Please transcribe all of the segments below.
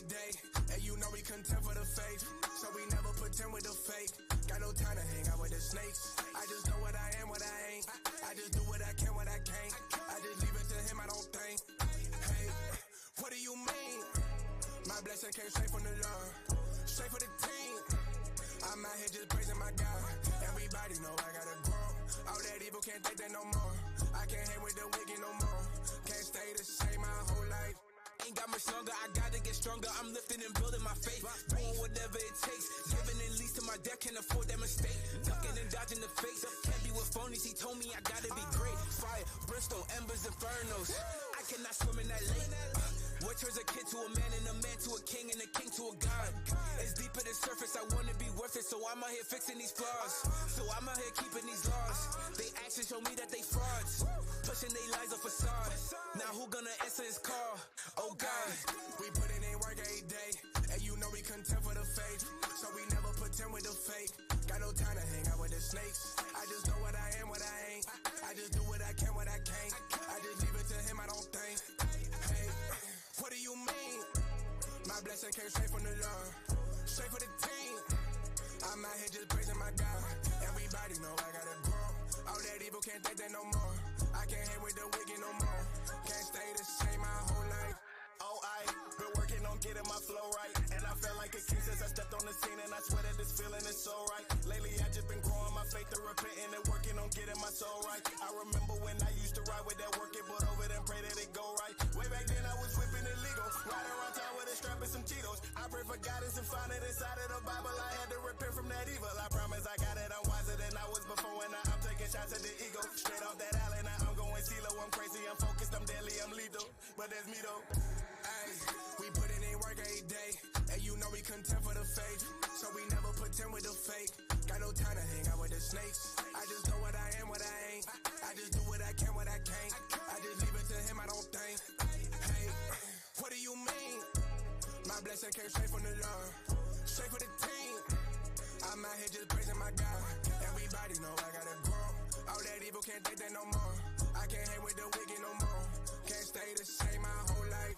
day, and you know we content for the faith, so we never pretend with the fake. Got no time to hang out with the snakes. I just know what I am, what I ain't. I just do what I can, what I can't. I just leave it to him, I don't think. Hey, what do you mean? My blessing came straight from the Lord, straight for the team. I'm out here just praising my God. Everybody know I gotta grow. All that evil can't take that no more. I can't hang with the wicked no more. Can't stay the same my whole life. Ain't got much longer, I gotta get stronger. I'm lifting and building my faith, doing whatever it takes. Giving at least to my death, can't afford that mistake. Ducking and dodging the face, can't be with phonies. He told me I gotta be great. Fire, brimstone, embers, infernos. I cannot swim in that lake. What turns a kid to a man and a man to a king and a king to a god? It's deeper than surface, I wanna be worth it. So I'm out here fixing these flaws. So I'm out here keeping these laws. They actions show me that they frauds, pushing they lies a facade. Now who gonna answer his call? Oh God, we put in work every day, and you know we content for the faith, so we never pretend with the fake. Got no time to hang out with the snakes. I just know what I am, what I ain't. I just do what I can, what I can't. I just leave it to him, I don't think. Hey, what do you mean? My blessing came straight from the Lord, straight for the team. I'm out here just praising my God. Everybody know I gotta grow. All that evil can't take that no more. I can't hang with the wicked no more. Can't stay the same my whole life. Oh, I been working on getting my flow right, and I felt like a king since I stepped on the scene, and I swear that this feeling is so right. Lately I just been growing my faith and repenting and working on getting my soul right. I remember when I used to ride with that work it, but over there and pray that it go right. Way back then I was whipping illegal, riding around town with a strap and some Cheetos. I pray for guidance and find it inside of the Bible. I had to repent from that evil. I promise I got it, I'm wiser than I was before, and now I'm taking shots at the ego. Straight off that alley, now I'm going CeeLo. I'm crazy, I'm focused, I'm deadly, I'm lethal, but that's me though. Ay, we put in work every day, and you know we content for the faith, so we never pretend with the fake. Got no time to hang out with the snakes. I just know what I am, what I ain't. I just do what I can, what I can't. I just leave it to him, I don't think. Hey, what do you mean? My blessing came straight from the Lord, straight for the team. I'm out here just praising my God. Everybody know I gotta grow. All that evil can't take that no more. I can't hang with the wicked no more. Can't stay the same my whole life.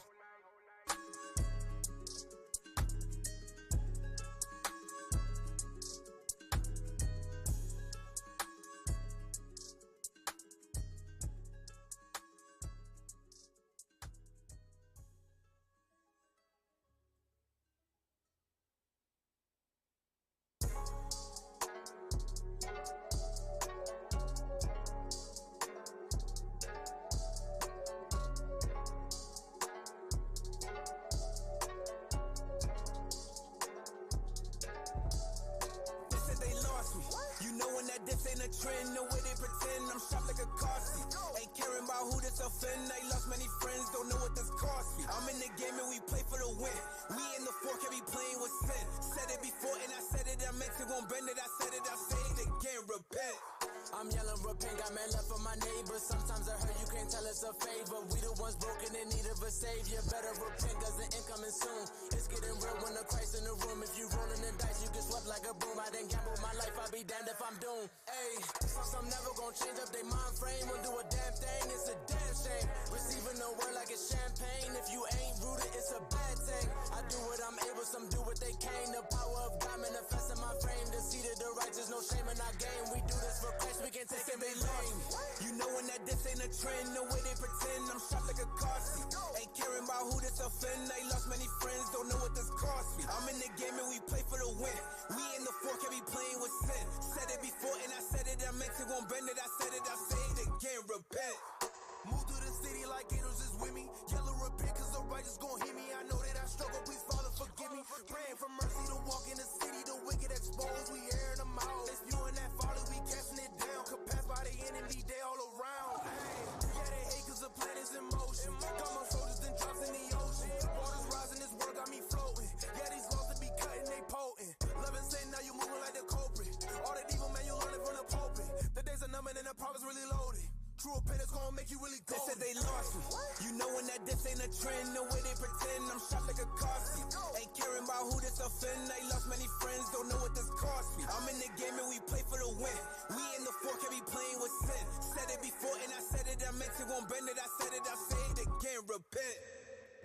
Trend, the way they pretend I'm sharp like a car seat. Ain't caring about who this offend. I lost many friends, don't know what this cost me. I'm in the game and we play for the win. We in the four, can't be playing with sin. Said it before and I said it, I meant it, won't bend it. I said it, I say it again, repent. I'm yelling repent, got man left for my neighbors. Sometimes I heard you can't tell us a favor. We the ones broken in need of a savior. Better repent cause the end coming soon. It's getting real when the Christ in the room. If you rolling the dice, you get swept like a broom. I didn't gamble my life, I'll be damned if I'm doomed. Ayy, some never gonna change up their mind frame. Won't do a damn thing, it's a damn shame. Receiving the word like it's champagne. If you ain't rooted, it's a bad thing. I do what I'm able, some do what they can. The power of God manifests in my frame. The seed of the righteous, no shame in our game. We do this for Christ, we can't take it, they lame. You know when that this ain't a trend, the way they pretend I'm sharp like a car seat. Ain't caring about who this offend. I lost many friends, don't know what this cost me. I'm in the game and we play for the win. We in the four, can't be playing with sin. Said it before and I said it, I meant it, won't bend it. I said it, I say it again, repent. Move through the city like angels is with me. Yellow repent cause the righteous gon' hear me. I know that I struggle, please Father forgive me. Praying for mercy to walk in the city. The wicked exposed, we airing them out. They spewing that folly, we casting it down. Could pass by the enemy, they all around. Hey, yeah, they hate cause the plan is in motion. Got my shoulders then drops in the ocean. Waters rising, this world got me floating. Yeah, these laws to be cutting, they potent. Love and Satan, now you moving like the culprit. All that evil, man, you learn it from the pulpit. The days are numbing and the prophets really loaded. True repentance gonna make you really go. They said they lost me. You know when that this ain't a trend, the way they pretend I'm sharp like a car seat. Ain't caring about who this offend. I lost many friends, don't know what this cost me. I'm in the game and we play for the win. We in the four, can't be playing with sin. Said it before and I said it, I meant it, won't bend it. I said it, I say it again, repent.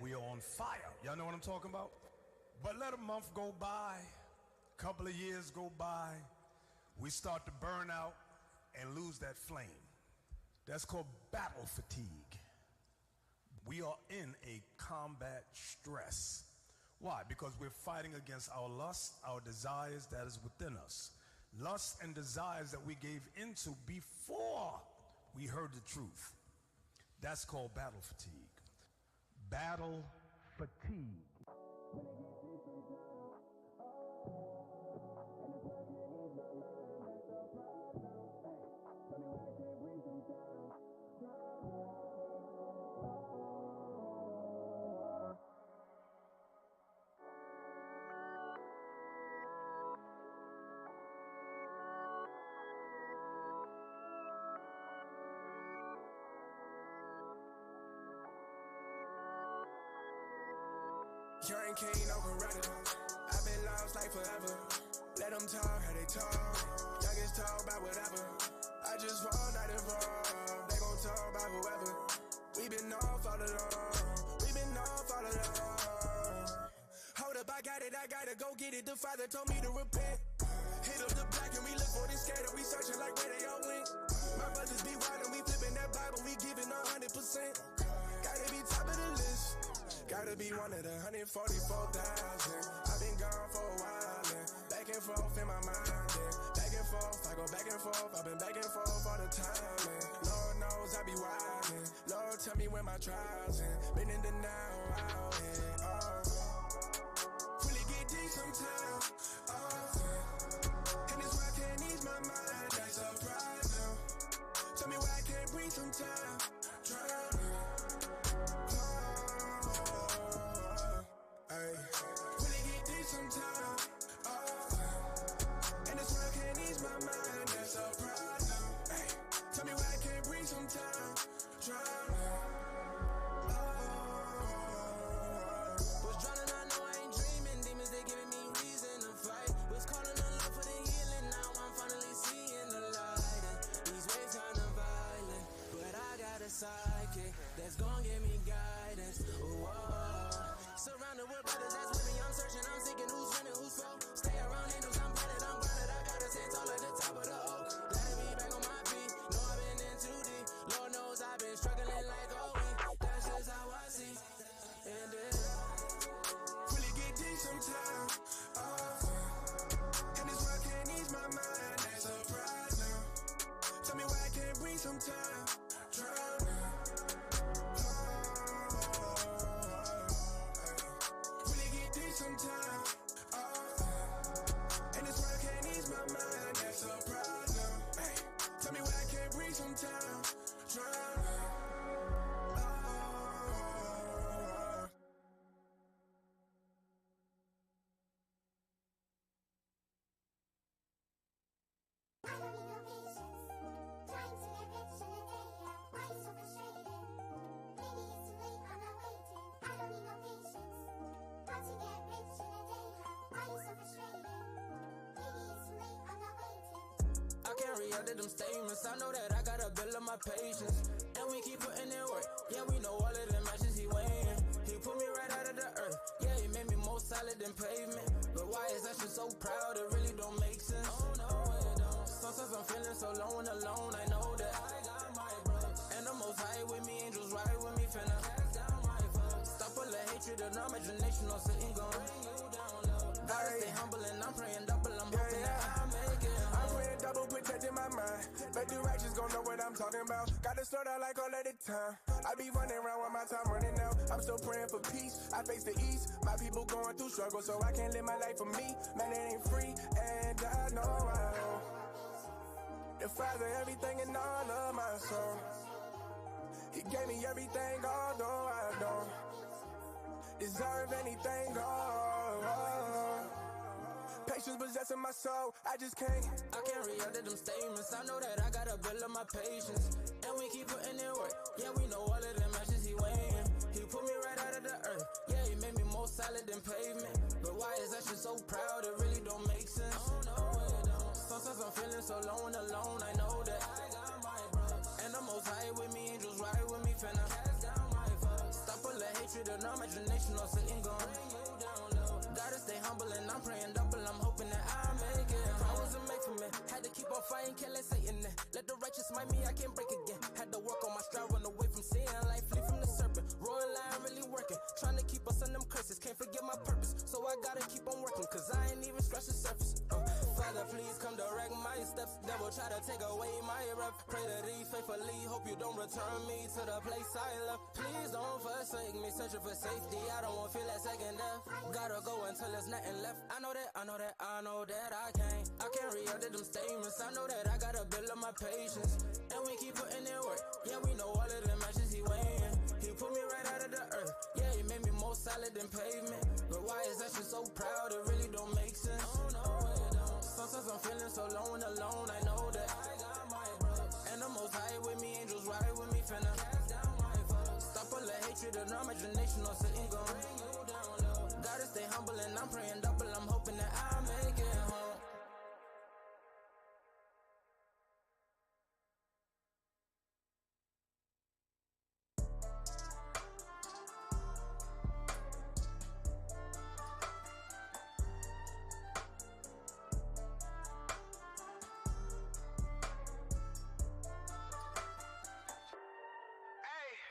we are on fire. Y'all know what I'm talking about? But let a month go by, a couple of years go by, we start to burn out and lose that flame. That's called battle fatigue. We are in a combat stress. Why? Because we're fighting against our lust, our desires that is within us. Lust and desires that we gave into before we heard the truth. That's called battle fatigue. Battle fatigue. Young king, no corrector. I've been lost like forever. Let them talk how they talk. Youngest talk about whatever. I just fall out involved. They gon' talk about whoever. We been off all along. We been off all along. Hold up, I got it, I gotta go get it. The Father told me to repent. Hit up the block and we look for this skater. We searching like where they all went. My brothers be wild and we flipping that Bible. We giving 100%. Gotta be top of the list. Gotta be one of the 144,000. I've been gone for a while and back and forth in my mind. And back and forth, I go back and forth. I've been back and forth all the time. And Lord knows I be wildin'. Lord tell me where my trials and been in denial out and really get deep sometimes. And this why I can't ease my mind. That's a problem. Tell me why I can't breathe sometimes. Drowning. Really get deep sometimes. And that's why I can't ease my mind. That's a problem. Tell me why I can't breathe sometimes. Drowning. Was drowning, I know I ain't dreaming. Demons, they giving me reason to fight. Was calling on love for the healing. Now I'm finally seeing the light. And these waves kinda violent, but I got a sidekick that's gonna give me guidance. Surrounded with brothers that's with me, I'm searching, I'm seeking who's winning, who's slow. Stay around angels, I'm grounded, I gotta stand tall at the top of the oak. Let me back on my feet, know I've been in too deep. Lord knows I've been struggling like a week. That's just how I see. And really get deep sometimes. And this why I can't ease my mind. That's a problem. Tell me why I can't breathe sometimes. Drowning. Sometimes, and it's why I can't ease my mind. That's a problem. Tell me why I can't breathe sometimes. Drowning. I can't react to them statements. I know that I gotta build up my patience. And we keep putting in work. Yeah, we know all of them matches he weighing. He put me right out of the earth. Yeah, he made me more solid than pavement. But why is that shit so proud? It really don't make sense. Oh no, it don't. Sometimes I'm feeling so low and alone. I know that I got my brothers. And the most high with me, angels ride with me. Finna cast down my foes. Stop all the hatred and imagination. No sitting gon' bring you down low. Gotta stay humble and I'm praying double. I'm hoping that I make it. I'm praying double, protecting my mind. Bet the righteous gon' know what I'm talking about. Gotta slow down like all of the time. I be running around while my time running out. I'm still praying for peace. I face the east. My people going through struggle, so I can't live my life for me. Man, it ain't free, and I know I owe the Father everything and all of my soul. He gave me everything, although I don't deserve anything. Patience possessing my soul, I just can't. I can't react to them statements. I know that I gotta build up my patience. And we keep putting in work. Yeah, we know all of them matches he weighing. He put me right out of the earth. Yeah, he made me more solid than pavement. But why is that shit so proud? It really don't make sense. Oh no, it don't. Sometimes I'm feeling so low and alone. I know that I got my brothers. And the most high with me, angels ride with me. Finna cast down my foes. Stop all the hatred hatred and imagination or Satan gon' bring you down low. Gotta stay humble and I'm praying double, I'm hoping that I make it. I wasn't made for me, had to keep on fighting, can't let Satan in. Let the righteous smite me, I can't break again. Had to work on my stride, run away from sin, life flee from the serpent. Royal line really working, trying to keep us on them curses. Can't forget my purpose, so I gotta keep on working, cause I ain't even scratched the surface. Father, please come direct my steps. Devil try to take away my breath. Pray that he faithfully, hope you don't return me to the place I left. Please don't forsake me, searching for safety. I don't want to feel that second death. Gotta go until there's nothing left. I know that I can't re-edit them statements. I know that I gotta build up my patience, and we keep putting in work. Yeah, we know all of the matches he weighing. He put me right out of the earth. Yeah, he made me more solid than pavement. But why is that shit so proud? It really don't make sense. Oh, no, it don't. Sometimes I'm feeling so alone. I know that I got my brothers, and the Most High with me, angels ride with me, finna cast down my foes. Stop all the hatred and imagination or Satan gon' bring you down low. Gotta stay humble and I'm praying double, I'm hoping that I make it home.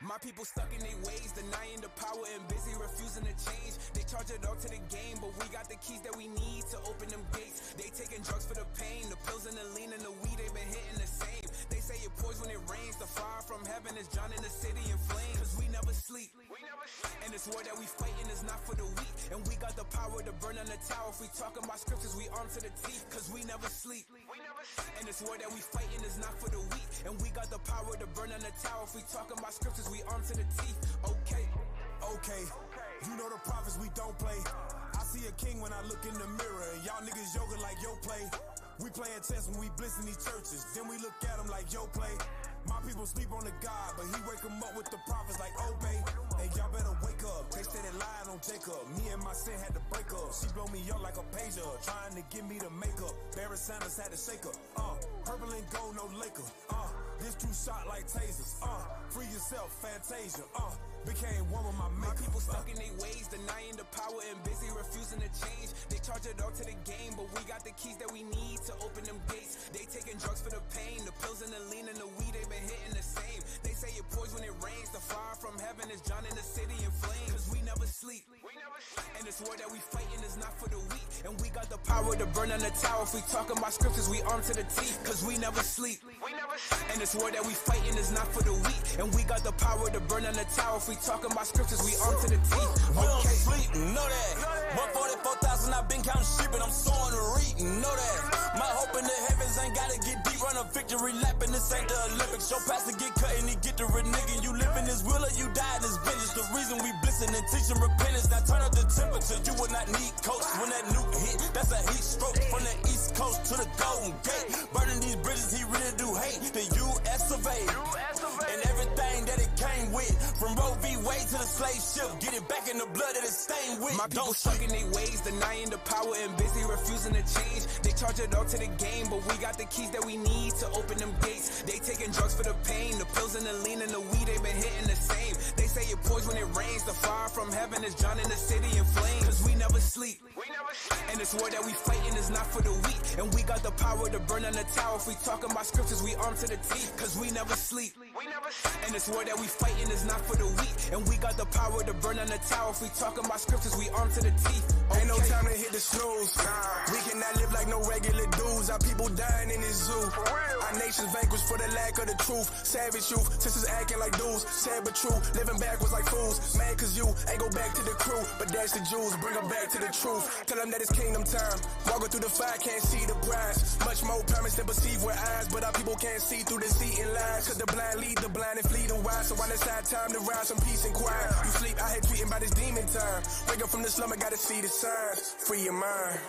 My people stuck in their ways, denying the power and busy refusing to change. They charge it all to the game, but we got the keys that we need to open them gates. They taking drugs for the pain, the pills and the lean and the weed, they been hitting the same. They say it pours when it rains, the fire from heaven is drowning the city in flames. Cause we never sleep, and this war that we fighting is not for the weak. And we got the power to burn on the tower. If we talking about scriptures, we armed to the teeth. Cause we never sleep, and this war that we fighting is not for the weak. And we got the power to burn on the tower. If we talking about scriptures, we armed to the teeth. Okay, you know the prophets, we don't play. I see a king when I look in the mirror, and y'all niggas yoga like yo play. We playing chess when we blitz in these churches, then we look at them like yo play. My people sleep on the God, but he wake them up with the prophets like obey. Hey, y'all better wake up, they said it lied on Jacob. Me and my sin had to break up. She blow me up like a pager, trying to get me to makeup. Barry Sanders had to shake her. Purple and gold, no Laker. This true shot like tasers. Free yourself, Fantasia. Became one with my my maker. people stuck in their ways, denying the power and busy refusing to change. They charge it all to the game, but we got the keys that we need to open them gates. They taking drugs for the pain, the pills and the lean and the weed, they been hitting the same. They say it pours when it rains, the fire from heaven is drowning the city in flames. Cause we never sleep, and this war that we fighting is not for the weak. And we got the power to burn on the tower. If we talking about scriptures, we armed to the teeth. Cause we never sleep, and this war that we fighting is not for the weak. And we got the power to burn on the tower. If we talking about scriptures, we armed to the teeth. We don't sleep, know that. 144,000, I've been counting sheep and I'm sowing the reap, know that. My hope in the heavens ain't gotta get deep. Run a victory lap and this ain't the Olympics. Your pastor get cut and he get the red nigga. You live in his will or you die in his vengeance. The reason we blissing and teaching repentance. Now turn up the temperature, you will not need coach. When that nuke hit, that's a heat stroke. From the east coast to the Golden Gate. Burning these bridges, he really do hate the U.S. surveyed. And everything that it came with. From Roe v. Wade to the slave ship. Get it back in the blood that it's stained with. My people stuck in their ways, denying the power and busy refusing to change. They charge it all to the game, but we got the keys that we need to open them gates. They taking drugs for the pain, the pills and the lean and the weed, they been hitting the same. They say it pours when it rains, the fire from heaven is drowning the city in flames. Cause we never sleep, and this war that we fighting is not for the weak. And we got the power to burn on the tower. If we talking about scriptures, we armed to the teeth. Cause we never sleep, and this war that we fighting is not for the weak. And we got the power to burn on the tower. If we talking about scriptures, we armed to the teeth. Ain't no time to hit the snooze. We cannot live like no regular dudes. Our people dying in this zoo. Our nation's vanquished for the lack of the truth. Savage youth, sisters acting like dudes. Sad but true, living backwards like fools. Mad cause you ain't go back to the crew. But that's the Jews, bring them back to the truth. Tell them that it's kingdom time. Walking through the fire, can't see the prize. Much more promise than perceive with eyes. But our people can't see through deceit and lies. Cause the blind lead the blind and flee the wise. So while it's our time to rise some peace and quiet. You sleep, I hate tweeting about this demon time. Wake up from the slumber, gotta see the signs. Free your mind.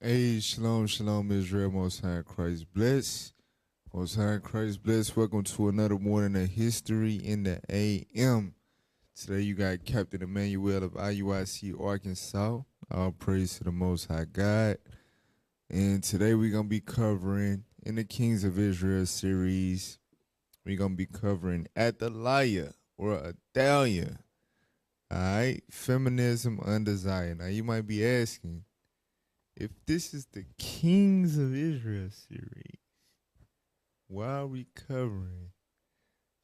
Hey, shalom, shalom, Israel, Most High, Christ bless. Most High Christ bless. Welcome to another morning of history in the AM. Today you got Captain Emmanuel of IUIC Arkansas. All praise to the Most High God. And today we're going to be covering, in the Kings of Israel series, we're going to be covering Athaliah or Athaliah. All right, Feminism, Undesired. Now you might be asking, if this is the Kings of Israel series, why are we covering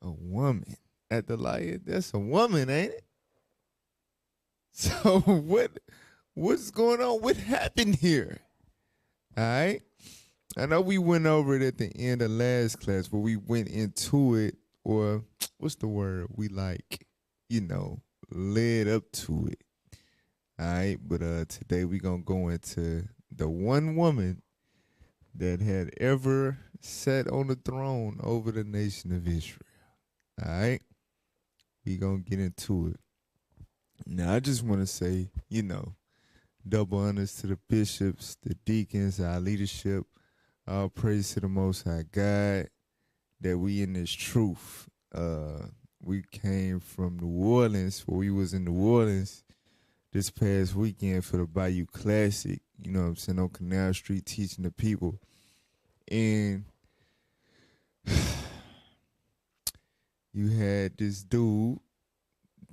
a woman? Athaliah, that's a woman, ain't it? So what's going on? What happened here? All right. I know we went over it at the end of last class, but we went into it, or what's the word? We led up to it. All right. But today we're going to go into the one woman that had ever sat on the throne over the nation of Israel. All right? We gonna get into it. Now, I just want to say, double honors to the bishops, the deacons, our leadership. All praise to the Most High God that we in this truth. We came from New Orleans, where we was in New Orleans this past weekend for the Bayou Classic, on Canal Street teaching the people. And you had this dude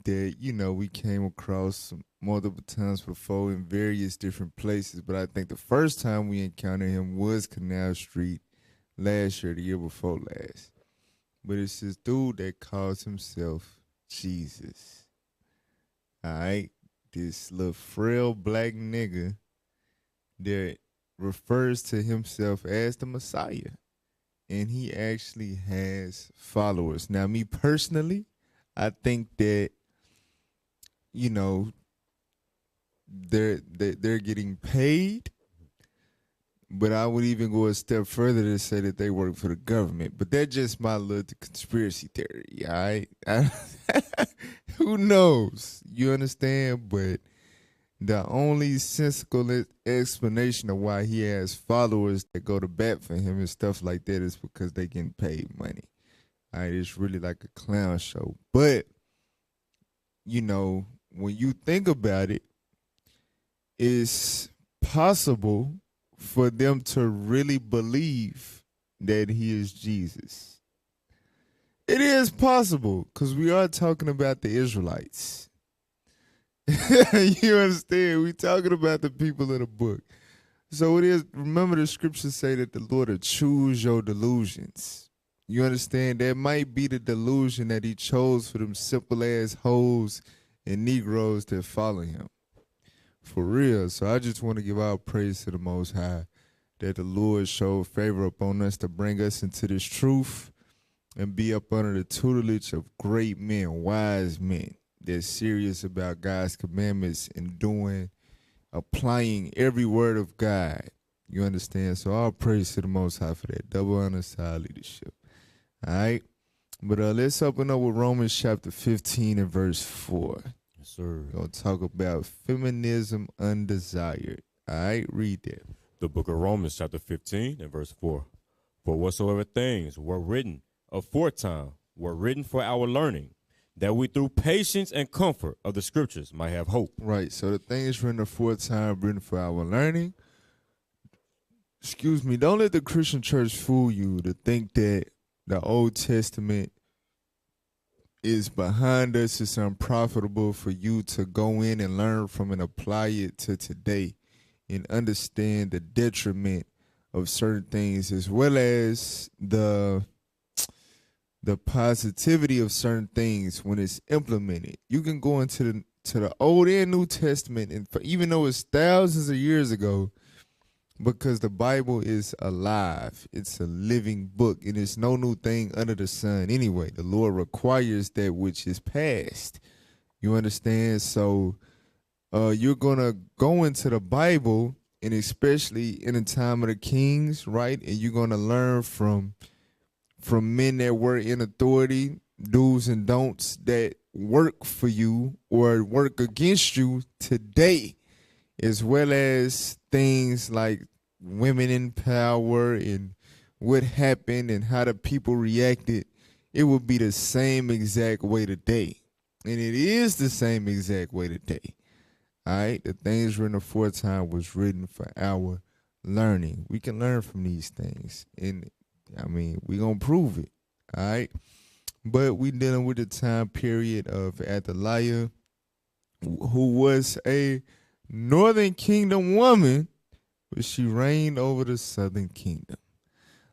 that, we came across multiple times before in various different places. But I think the first time we encountered him was Canal Street last year, the year before last. But it's this dude that calls himself Jesus. All right? This little frail black nigga that refers to himself as the Messiah. And he actually has followers. Now, me personally, I think that, they're getting paid. But I would even go a step further to say that they work for the government. But that's just my little conspiracy theory, all right? Who knows? You understand? But the only sensible explanation of why he has followers that go to bat for him and stuff like that is because they getting paid money. All right, it's really like a clown show. But, when you think about it, it's possible for them to really believe that he is Jesus. It is possible, because we are talking about the Israelites. You understand? We're talking about the people of the book. So it is, remember the scriptures say that the Lord will choose your delusions. You understand? That might be the delusion that he chose for them simple ass hoes and Negroes that follow him. For real. So I just want to give our praise to the Most High that the Lord showed favor upon us to bring us into this truth and be up under the tutelage of great men, wise men. They're serious about God's commandments and applying every word of God. You understand? So all praise to the Most High for that. Double honor to our leadership. All right? But let's open up with Romans chapter 15 and verse 4. Yes, sir. We're going to talk about feminism undesired. All right? Read that. The book of Romans chapter 15 and verse 4. For whatsoever things were written aforetime were written for our learning, that we through patience and comfort of the scriptures might have hope. Right. So the things written aforetime, written for our learning. Excuse me. Don't let the Christian church fool you to think that the Old Testament is behind us. It's unprofitable for you to go in and learn from and apply it to today and understand the detriment of certain things, as well as the positivity of certain things when it's implemented. You can go into the Old and New Testament, and even though it's thousands of years ago, because the Bible is alive. It's a living book, and it's no new thing under the sun anyway. The Lord requires that which is past. You understand? So you're going to go into the Bible, and especially in the time of the kings, right? And you're going to learn from men that were in authority, do's and don'ts that work for you or work against you today, as well as things like women in power and what happened and how the people reacted, it would be the same exact way today. And it is the same exact way today. All right? The things written aforetime was written for our learning. We can learn from these things. And, I mean, we're going to prove it. All right? But we dealing with the time period of Athaliah, who was a northern kingdom woman, but she reigned over the southern kingdom.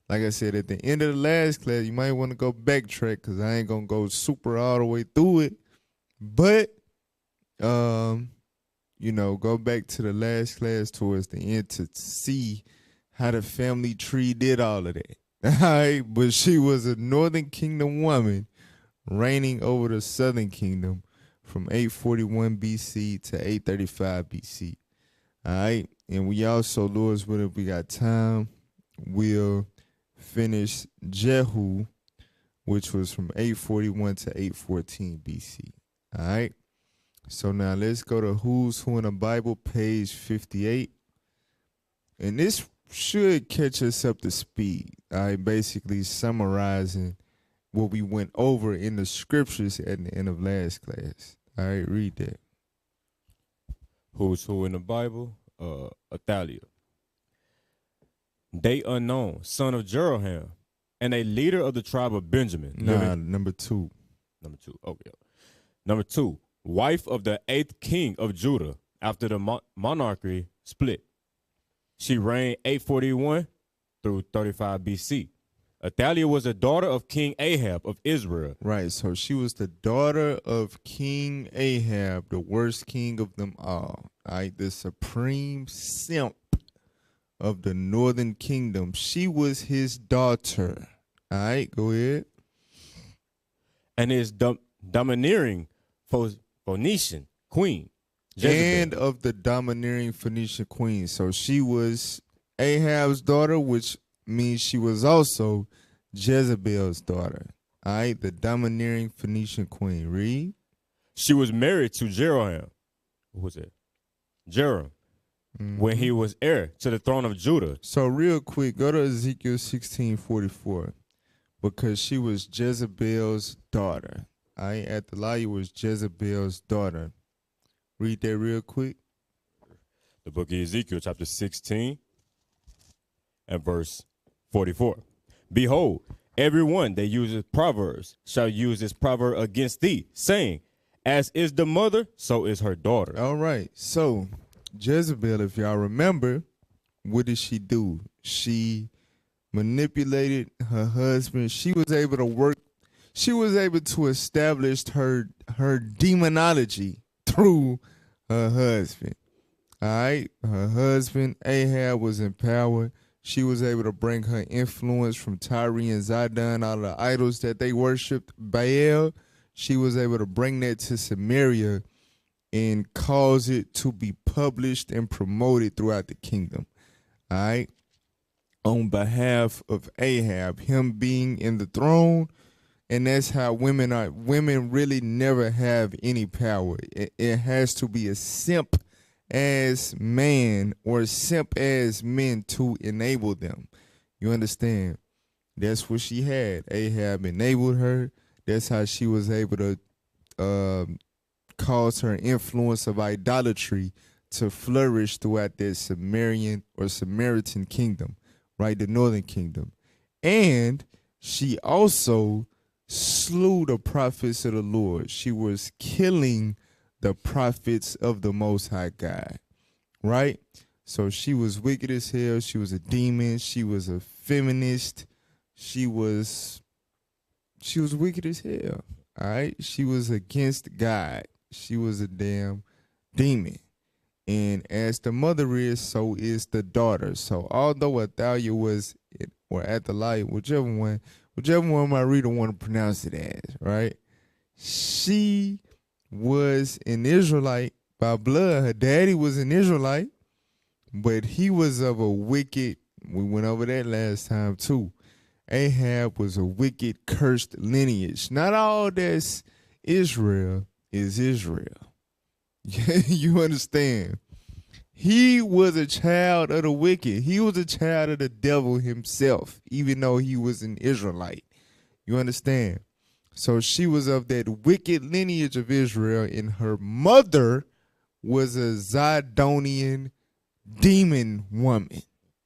Like I said, at the end of the last class, you might want to go backtrack because I ain't going to go super all the way through it. But, you know, go back to the last class towards the end to see how the family tree did all of that. All right? But she was a northern kingdom woman reigning over the southern kingdom from 841 BC to 835 BC. All right? And we also, Lord's will, if we got time, we'll finish Jehu, which was from 841 to 814 BC. All right? So now let's go to Who's Who in the Bible, page 58. And this should catch us up to speed. All right? Basically summarizing what we went over in the scriptures at the end of last class. All right, read that. Who's Who in the Bible? Athaliah. Day unknown, son of Jeroham, and a leader of the tribe of Benjamin. Number two. Okay. Number 2, wife of the 8th king of Judah after the monarchy split. She reigned 841 through 35 BC. Athaliah was a daughter of King Ahab of Israel. Right, so she was the daughter of King Ahab, the worst king of them all. All right, the supreme simp of the northern kingdom. She was his daughter. All right, go ahead. And his domineering Phoenician queen, Jezebel. And of the domineering Phoenician queen. So she was Ahab's daughter, which means she was also Jezebel's daughter. All right, the domineering Phoenician queen. Read. She was married to Jeroham. Who was it? Jeroham. When he was heir to the throne of Judah. So real quick, go to Ezekiel 16:44, because she was Jezebel's daughter. All right, Athaliah was Jezebel's daughter. Read that real quick. The book of Ezekiel, chapter 16, and verse 44. Behold, everyone that uses proverbs shall use this proverb against thee, saying, as is the mother, so is her daughter. All right, so Jezebel, if y'all remember, what did she do? She manipulated her husband. She was able to work. She was able to establish her demonology through her husband. All right, her husband Ahab was in power. She was able to bring her influence from Tyre and Zidon, all the idols that they worshipped, Baal. She was able to bring that to Samaria and cause it to be published and promoted throughout the kingdom. All right, on behalf of Ahab, him being in the throne. And that's how women are. Women really never have any power. It has to be a simp as man or simp as men to enable them. You understand? That's what she had. Ahab enabled her. That's how she was able to cause her influence of idolatry to flourish throughout that Sumerian or Samaritan kingdom, right? The northern kingdom. And she also slew the prophets of the Lord. She was killing the prophets of the Most High God, right? So she was wicked as hell. She was a demon. She was a feminist. She was wicked as hell, all right? She was against God. She was a damn demon. And as the mother is, so is the daughter. So although Athaliah was, or Athaliah, whichever one my reader want to pronounce it as, right? She was an Israelite by blood. Her daddy was an Israelite, but he was of a wicked, we went over that last time too. Ahab was a wicked, cursed lineage. Not all that's Israel is Israel. You understand? He was a child of the wicked. He was a child of the devil himself, even though he was an Israelite. You understand? So she was of that wicked lineage of Israel, and her mother was a Zidonian demon woman.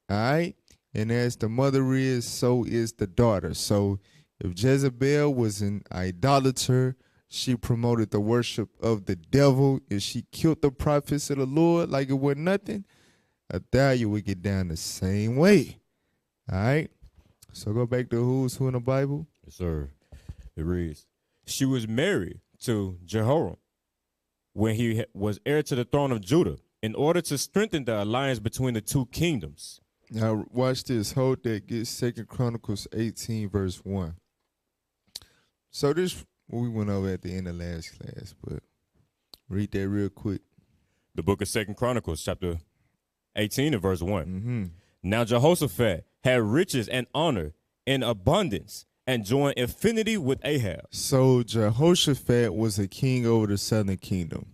All right? And as the mother is, so is the daughter. So if Jezebel was an idolater, she promoted the worship of the devil, and she killed the prophets of the Lord like it was nothing, Athaliah would get down the same way. All right? So go back to who's who in the Bible. Yes, sir. It reads, she was married to Jehoram when he was heir to the throne of Judah in order to strengthen the alliance between the two kingdoms. Now watch this. Hold that. Get 2 Chronicles 18 verse 1. So this we went over at the end of last class, but read that real quick. The book of 2 Chronicles, chapter 18 and verse 1. Mm-hmm. Now Jehoshaphat had riches and honor in abundance and joined affinity with Ahab. So Jehoshaphat was a king over the southern kingdom.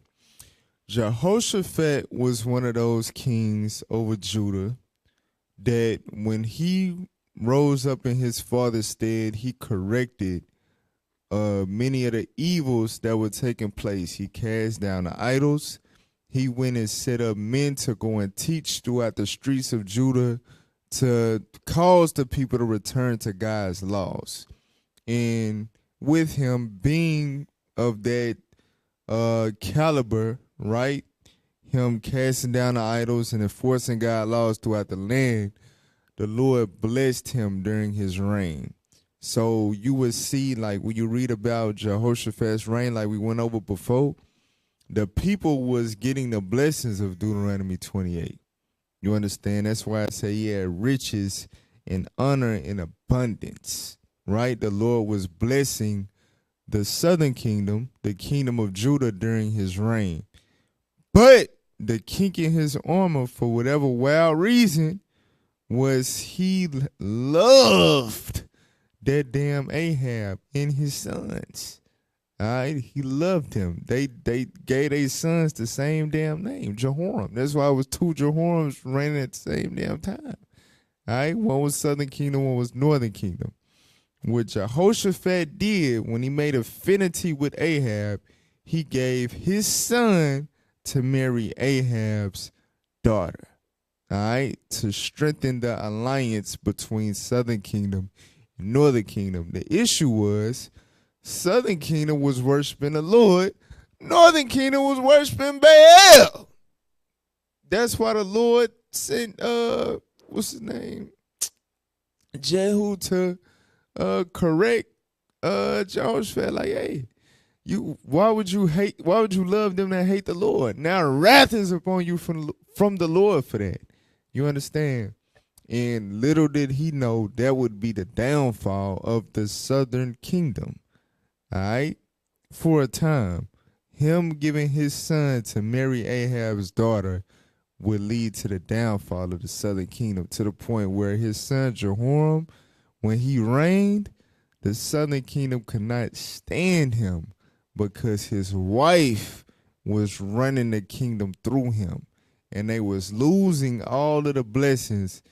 Jehoshaphat was one of those kings over Judah that when he rose up in his father's stead, he corrected many of the evils that were taking place. He cast down the idols. He went and set up men to go and teach throughout the streets of Judah to cause the people to return to God's laws. And with him being of that caliber, right, him casting down the idols and enforcing God's laws throughout the land, the Lord blessed him during his reign. So you would see, like when you read about Jehoshaphat's reign, like we went over before, the people was getting the blessings of Deuteronomy 28. You understand? That's why I say he had riches and honor and abundance, right? The Lord was blessing the southern kingdom, the kingdom of Judah during his reign. But the kink in his armor, for whatever wild reason, was he loved that damn Ahab and his sons. All right, he loved him. They gave their sons the same damn name, Jehoram. That's why it was two Jehorams reigning at the same damn time. All right, one was southern kingdom, one was northern kingdom. What Jehoshaphat did when he made affinity with Ahab, he gave his son to marry Ahab's daughter. All right, to strengthen the alliance between southern kingdom and northern kingdom. The issue was southern kingdom was worshiping the Lord. Northern kingdom was worshiping Baal. That's why the Lord sent, what's his name? Jehu to correct Jehoshaphat. Like, hey, why would you love them that hate the Lord? Now wrath is upon you from the Lord for that. You understand? And little did he know that would be the downfall of the southern kingdom. All right? For a time, him giving his son to marry Ahab's daughter would lead to the downfall of the southern kingdom, to the point where his son Jehoram, when he reigned, the southern kingdom could not stand him because his wife was running the kingdom through him, and they was losing all of the blessings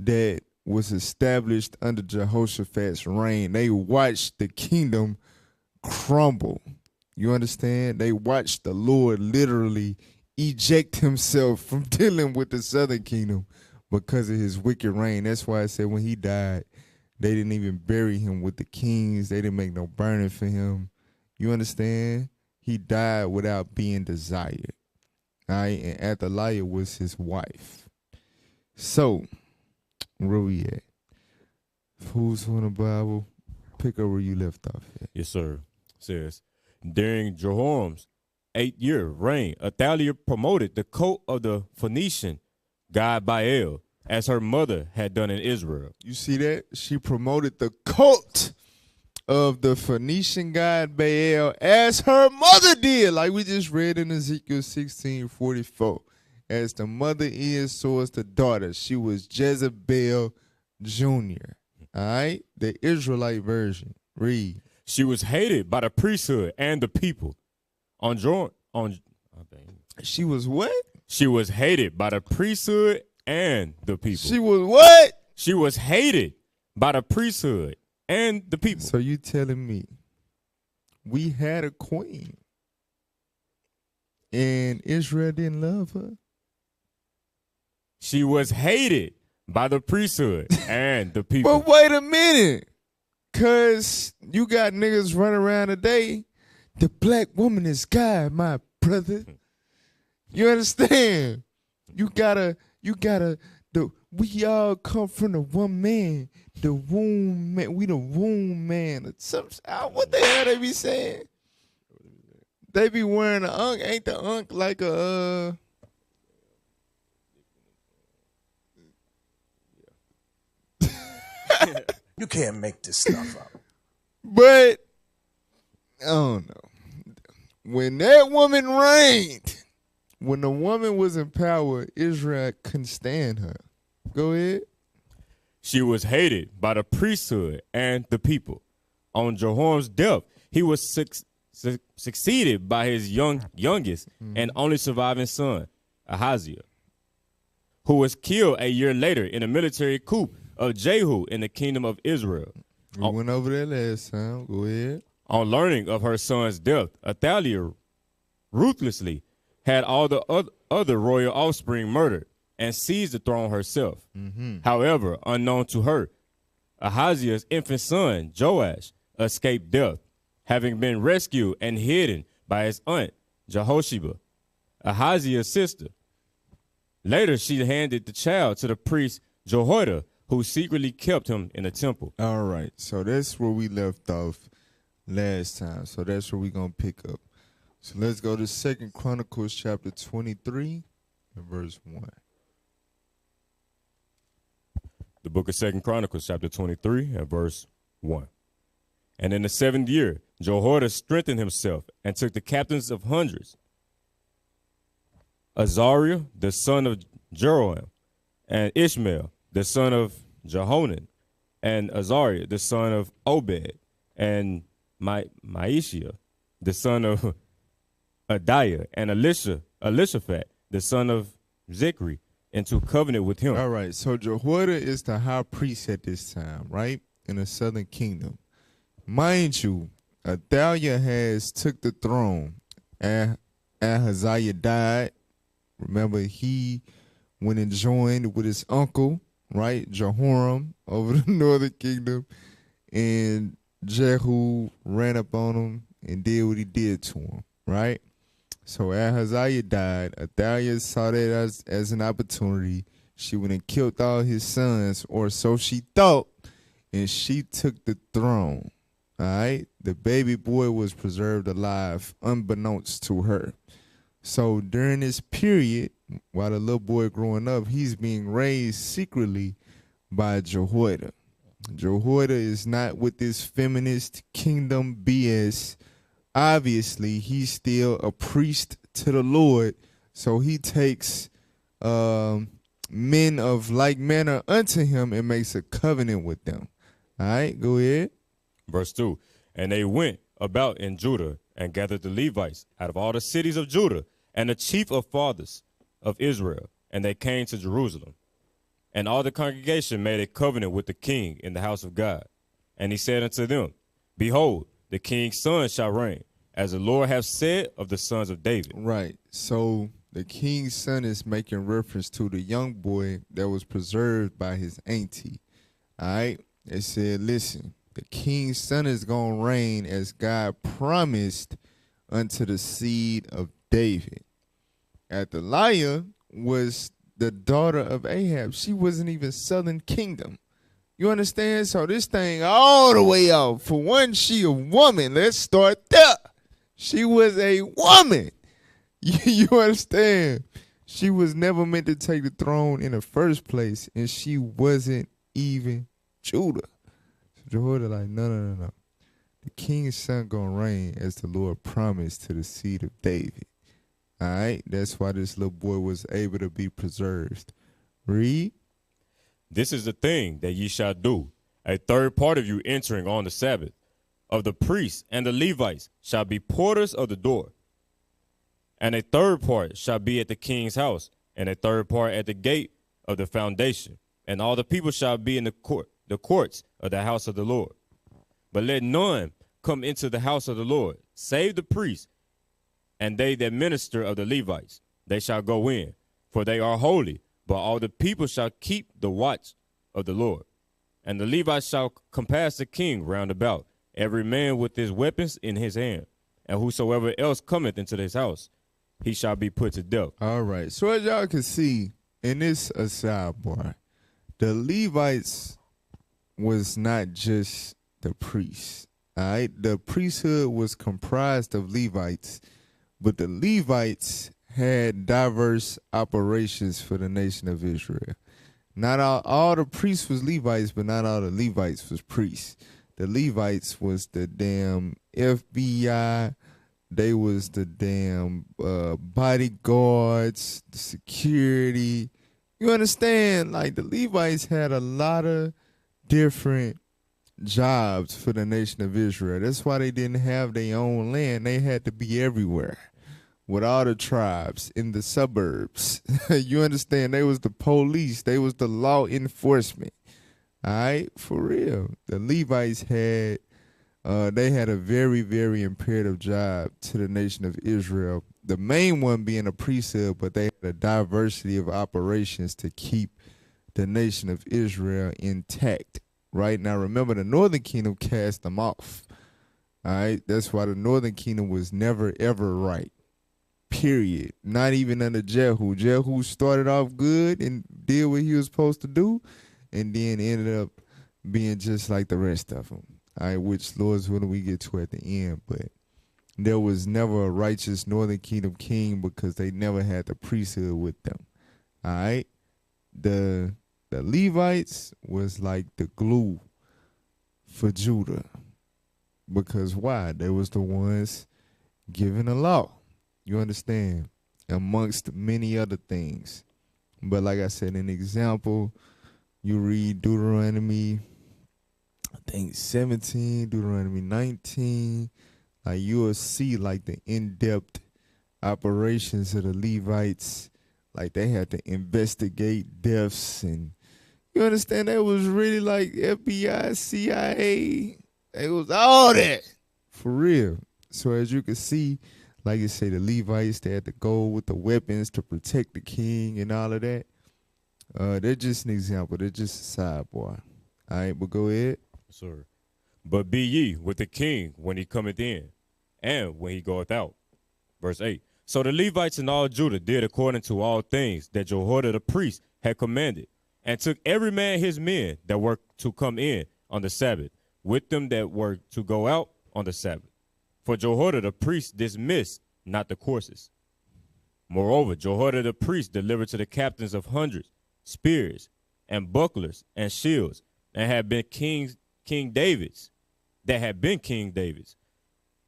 that was established under Jehoshaphat's reign. They watched the kingdom crumble. You understand? They watched the Lord literally eject himself from dealing with the southern kingdom because of his wicked reign. That's why I said when he died, they didn't even bury him with the kings. They didn't make no burning for him. You understand? He died without being desired. All right? And Athaliah was his wife. So, where we at? Who's in the Bible? Pick up where you left off at. Yes, sir. It says, during Jehoram's 8-year reign, Athaliah promoted the cult of the Phoenician god Baal, as her mother had done in Israel. You see that? She promoted the cult of the Phoenician god Baal as her mother did, like we just read in Ezekiel 16:44. As the mother is, so is the daughter. She was Jezebel Jr. All right? The Israelite version. Read. She was hated by the priesthood and the people. She was what? She was hated by the priesthood and the people. She was what? She was hated by the priesthood and the people. So you telling me we had a queen and Israel didn't love her? She was hated by the priesthood and the people. But wait a minute. Cause you got niggas running around today. The black woman is God, my brother. You understand? We all come from the one man, the womb man. We the womb man. What the hell they be saying? They be wearing an unk. Ain't the unk like a You can't make this stuff up. But I don't know. When that woman reigned, when the woman was in power, Israel couldn't stand her. Go ahead. She was hated by the priesthood and the people. On Jehoram's death, he was succeeded by his youngest and only surviving son, Ahaziah, who was killed a year later in a military coup of Jehu in the kingdom of Israel. We went over that last time. Go ahead. On learning of her son's death, Athaliah ruthlessly had all the other royal offspring murdered and seized the throne herself. However, unknown to her, Ahaziah's infant son, Joash, escaped death, having been rescued and hidden by his aunt, Jehosheba, Ahaziah's sister. Later, she handed the child to the priest Jehoiada, who secretly kept him in the temple. All right. So that's where we left off last time. So that's where we're going to pick up. So let's go to 2 Chronicles chapter 23 and verse 1. The book of 2 Chronicles chapter 23 and verse 1. And in the 7th year, Jehoiada strengthened himself and took the captains of hundreds, Azariah, the son of Jeroham, and Ishmael, the son of Jehonan, and Azariah, the son of Obed, and Maishiah, the son of Adiah, and Elishaphat, the son of Zechri, into covenant with him. All right. So Jehoiada is the high priest at this time, right? In the southern kingdom. Mind you, Athaliah has took the throne. Ahaziah died. Remember, he went and joined with his uncle, right, Jehoram, over the northern kingdom, and Jehu ran up on him and did what he did to him, right? So Ahaziah died. Athaliah saw that as an opportunity. She went and killed all his sons, or so she thought, and she took the throne, all right? The baby boy was preserved alive, unbeknownst to her. So during this period, while the little boy growing up, he's being raised secretly by Jehoiada. Jehoiada is not with this feminist kingdom BS. Obviously, he's still a priest to the Lord, so he takes men of like manner unto him and makes a covenant with them. All right, go ahead. Verse 2, and they went about in Judah and gathered the Levites out of all the cities of Judah and the chief of fathers of Israel, and they came to Jerusalem. And all the congregation made a covenant with the king in the house of God. And he said unto them, behold, the king's son shall reign, as the Lord hath said of the sons of David. Right. So the king's son is making reference to the young boy that was preserved by his auntie. All right. They said, listen, the king's son is going to reign as God promised unto the seed of David. Athaliah was the daughter of Ahab. She wasn't even southern kingdom. You understand? So this thing all the way out. For one, she a woman. Let's start there. She was a woman. You understand? She was never meant to take the throne in the first place, and she wasn't even Judah. So Jehoiada like, no. The king's son gonna reign as the Lord promised to the seed of David. All right? That's why this little boy was able to be preserved. Read. This is the thing that ye shall do. A third part of you entering on the Sabbath, of the priests and the Levites, shall be porters of the door. And a third part shall be at the king's house, and a third part at the gate of the foundation. And all the people shall be in the courts of the house of the Lord. But let none come into the house of the Lord, save the priests, and they that minister of the Levites. They shall go in, for they are holy, but all the people shall keep the watch of the Lord. And the Levites shall compass the king round about, every man with his weapons in his hand. And whosoever else cometh into this house, he shall be put to death. All right. So as y'all can see, in this a sidebar, the Levites was not just the priests. All right. The priesthood was comprised of Levites, but the Levites had diverse operations for the nation of Israel. Not all the priests was Levites, but not all the Levites was priests. The Levites was the damn FBI. They was the damn bodyguards, the security. You understand? Like, the Levites had a lot of different jobs for the nation of Israel. That's why they didn't have their own land. They had to be everywhere with all the tribes in the suburbs. You understand? They was the police. They was the law enforcement. All right? For real. The Levites had they had a very, very imperative job to the nation of Israel. The main one being a priesthood, but they had a diversity of operations to keep the nation of Israel intact. Right? Now, remember, the northern kingdom cast them off. All right? That's why the northern kingdom was never, ever right. Period. Not even under Jehu. Jehu started off good and did what he was supposed to do, and then ended up being just like the rest of them. All right, which Lord's willing we get to at the end. But there was never a righteous northern kingdom king because they never had the priesthood with them. All right, the Levites was like the glue for Judah, because why? They was the ones giving the law. You understand? Amongst many other things. But like I said, an example, you read Deuteronomy, I think 17, Deuteronomy 19. Like, you will see like the in-depth operations of the Levites. Like, they had to investigate deaths, and you understand, that was really like FBI, CIA. It was all that. For real. So as you can see, like you say, the Levites, they had to go with the weapons to protect the king and all of that. They're just an example. They're just a sidebar. All right, but go ahead. Sir. But be ye with the king when he cometh in, and when he goeth out. Verse 8. So the Levites and all Judah did according to all things that Jehoiada the priest had commanded, and took every man his men that were to come in on the Sabbath, with them that were to go out on the Sabbath. For Jehoiada the priest dismissed not the courses. Moreover, Jehoiada the priest delivered to the captains of hundreds spears and bucklers and shields, and had been King David's,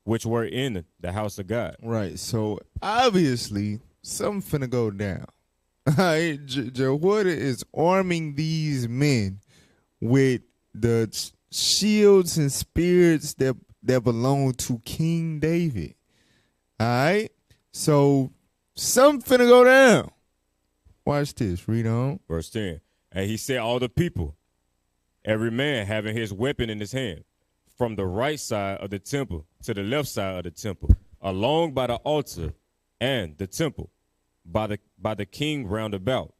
which were in the house of God. Right. So obviously, something finna go down. Jehoiada is arming these men with the shields and spears that belong to King David. All right? So something finna go down. Watch this. Read on. Verse 10. And he said, all the people, every man having his weapon in his hand, from the right side of the temple to the left side of the temple, along by the altar and the temple, by the king round about.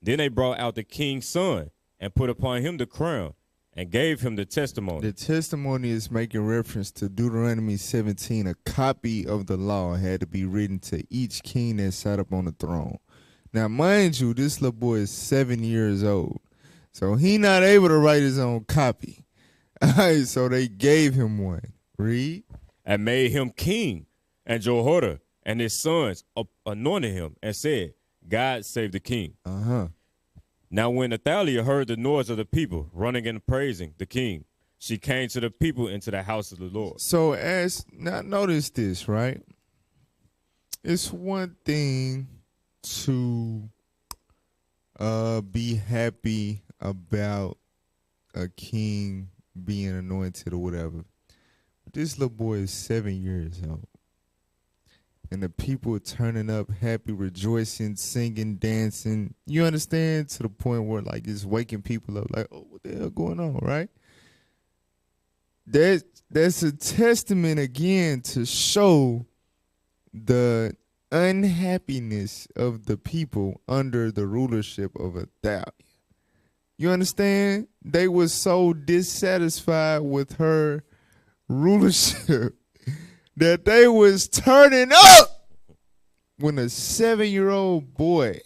Then they brought out the king's son and put upon him the crown and gave him the testimony. The testimony is making reference to Deuteronomy 17. A copy of the law had to be written to each king that sat up on the throne. Now, mind you, this little boy is 7 years old, so he not able to write his own copy. All right, so they gave him one. Read. And made him king, and Jehoiada and his sons anointed him and said, God save the king. Now when Athaliah heard the noise of the people running and praising the king, she came to the people into the house of the Lord. So now notice this, right? It's one thing to be happy about a king being anointed or whatever. But this little boy is 7 years old. and the people turning up, happy, rejoicing, singing, dancing. You understand? To the point where like it's waking people up, like, oh, what the hell going on, right? That's a testament again to show the unhappiness of the people under the rulership of Athaliah. You understand? They were so dissatisfied with her rulership that they was turning up when a 7-year-old boy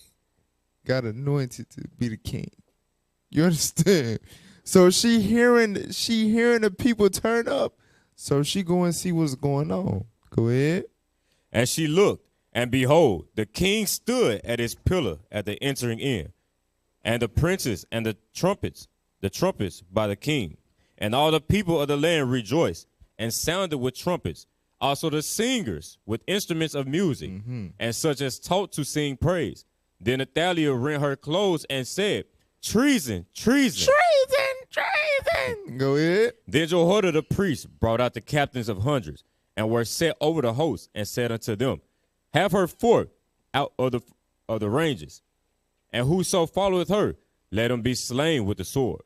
got anointed to be the king. You understand? So she hearing the people turn up, so she go and see what's going on. Go ahead. And she looked, and behold, the king stood at his pillar at the entering in, and the princes and the trumpets by the king, and all the people of the land rejoiced and sounded with trumpets. Also the singers with instruments of music, and such as taught to sing praise. Then Athaliah rent her clothes and said, treason, treason. Treason, treason. Go ahead. Then Jehoiada the priest brought out the captains of hundreds, and were set over the host, and said unto them, have her forth out of the ranges, and whoso followeth her, let him be slain with the sword.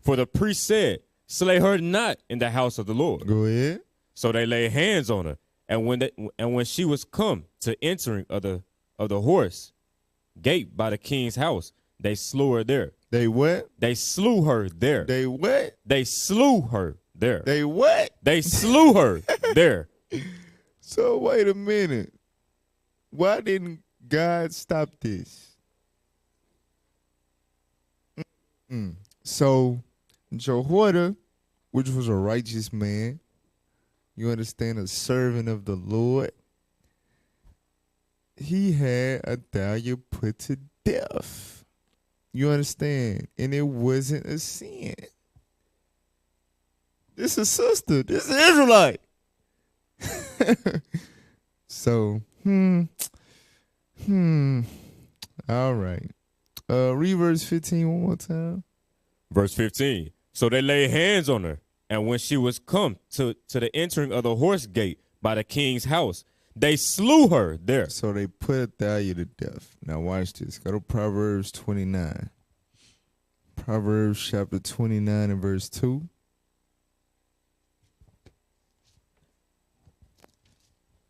For the priest said, slay her not in the house of the Lord. Go ahead. So they laid hands on her, and when she was come to entering of the horse gate by the king's house, they slew her there. They what? They slew her there. They what? They slew her there. They what? They slew her there. So wait a minute. Why didn't God stop this? So Jehoiada, which was a righteous man, you understand, a servant of the Lord, he had Athaliah put to death. You understand? And it wasn't a sin. This is a sister. This is an Israelite. So, all right. Read verse 15 one more time. Verse 15. So they laid hands on her, and when she was come to the entering of the horse gate by the king's house, they slew her there. So they put Athaliah to death. Now watch this. Go to Proverbs 29. Proverbs chapter 29 and verse 2.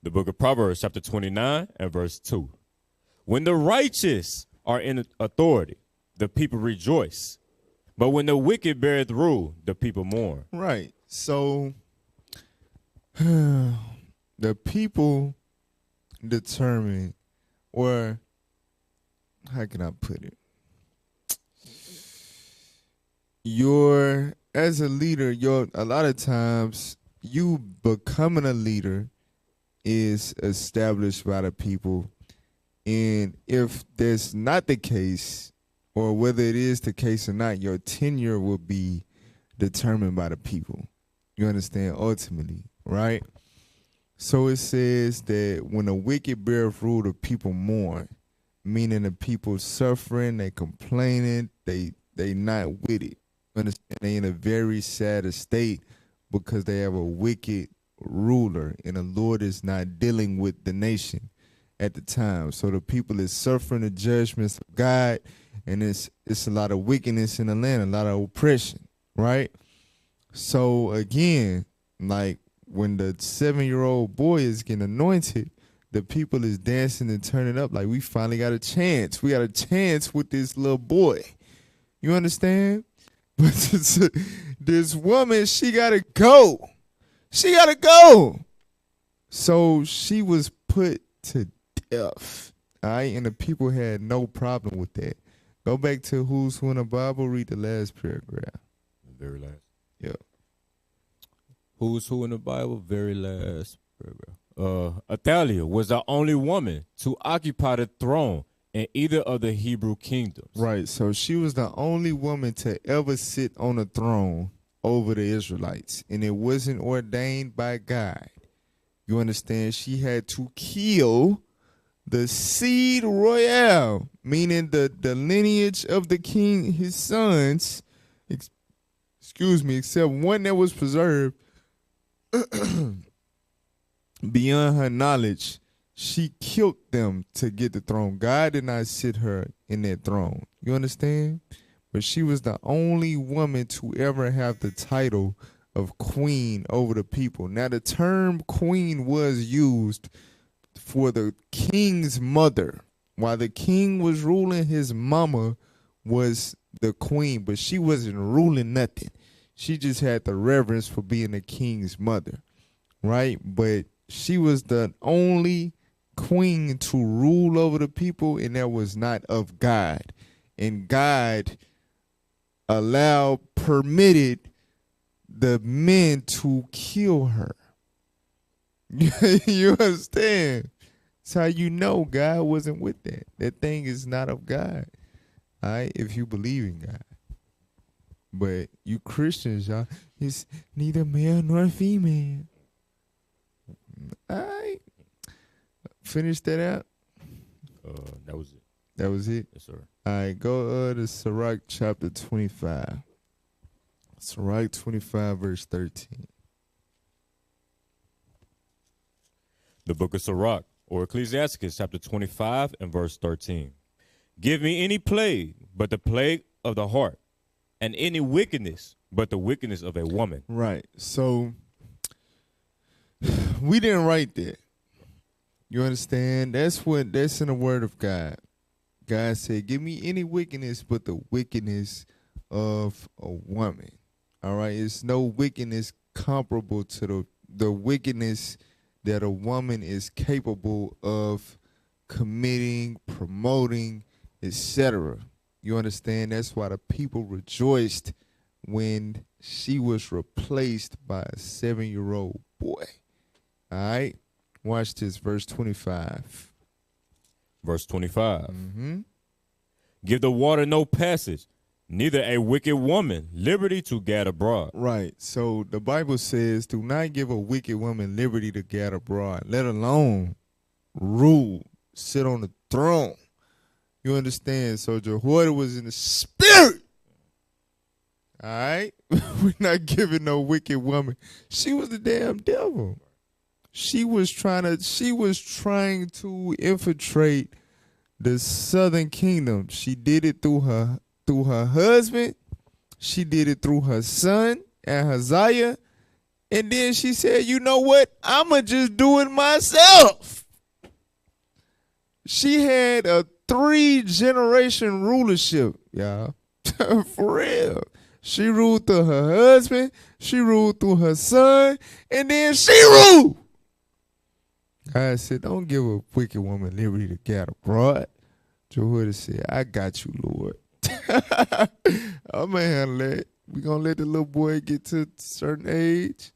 The book of Proverbs chapter 29 and verse 2. When the righteous are in authority, the people rejoice. But when the wicked beareth rule, the people mourn. Right. So the people determine, or how can I put it? As a leader, a lot of times you becoming a leader is established by the people. And if that's not the case, or whether it is the case or not, your tenure will be determined by the people. You understand? Ultimately, right? So it says that when the wicked beareth rule, the people mourn, meaning the people suffering, they complaining, they not with it. You understand? They in a very sad state because they have a wicked ruler, and the Lord is not dealing with the nation at the time. So the people is suffering the judgments of God, and it's a lot of wickedness in the land, a lot of oppression, right? So again, like when the 7-year-old boy is getting anointed, the people is dancing and turning up like we finally got a chance. We got a chance with this little boy. You understand? But this woman, she gotta go. She gotta go. So she was put to death. All right, and the people had no problem with that. Go back to Who's Who in the Bible. Read the last paragraph. The very last. Yeah. Who's Who in the Bible? Very last paragraph. Athaliah was the only woman to occupy the throne in either of the Hebrew kingdoms. Right. So she was the only woman to ever sit on a throne over the Israelites, and it wasn't ordained by God. You understand? She had to kill the seed royale, meaning the lineage of the king, his sons, except one that was preserved beyond her knowledge, She killed them to get the throne. God did not sit her in that throne. You understand? But she was the only woman to ever have the title of queen over the people. Now, the term queen was used for the king's mother. While the king was ruling, his mama was the queen, but she wasn't ruling nothing. She just had the reverence for being the king's mother, right? But she was the only queen to rule over the people, and that was not of God. And God permitted the men to kill her. You understand? That's how you know God wasn't with that. That thing is not of God. All right, if you believe in God. But you Christians, y'all, it's neither male nor female. All right. Finish that out. That was it. That was it? Yes, sir. All right, go to Sirach chapter 25. Sirach 25, verse 13. The book of Sirach, or Ecclesiasticus, chapter 25 and verse 13. Give me any plague but the plague of the heart, and any wickedness but the wickedness of a woman. Right. So we didn't write that. You understand? That's in the word of God. God said, give me any wickedness but the wickedness of a woman. All right. It's no wickedness comparable to the wickedness that a woman is capable of committing, promoting, etc. You understand? That's why the people rejoiced when she was replaced by a 7-year-old boy. All right? Watch this, verse 25. Verse 25. Mm-hmm. Give the water no passage, neither a wicked woman liberty to gad abroad. Right. So the Bible says, do not give a wicked woman liberty to gad abroad, let alone rule, sit on the throne. You understand? So Jehoiada was in the spirit. All right? We're not giving no wicked woman. She was the damn devil. She was trying to infiltrate the southern kingdom. She did it through her husband. She did it through her son, Athaliah. And then she said, you know what? I'ma just do it myself. She had a 3-generation rulership, y'all. For real. She ruled through her husband, she ruled through her son, and then she ruled. I said, don't give a wicked woman liberty to gad abroad. Jehoiada said, I got you, Lord. I'm going to handle that. We're going to let the little boy get to a certain age,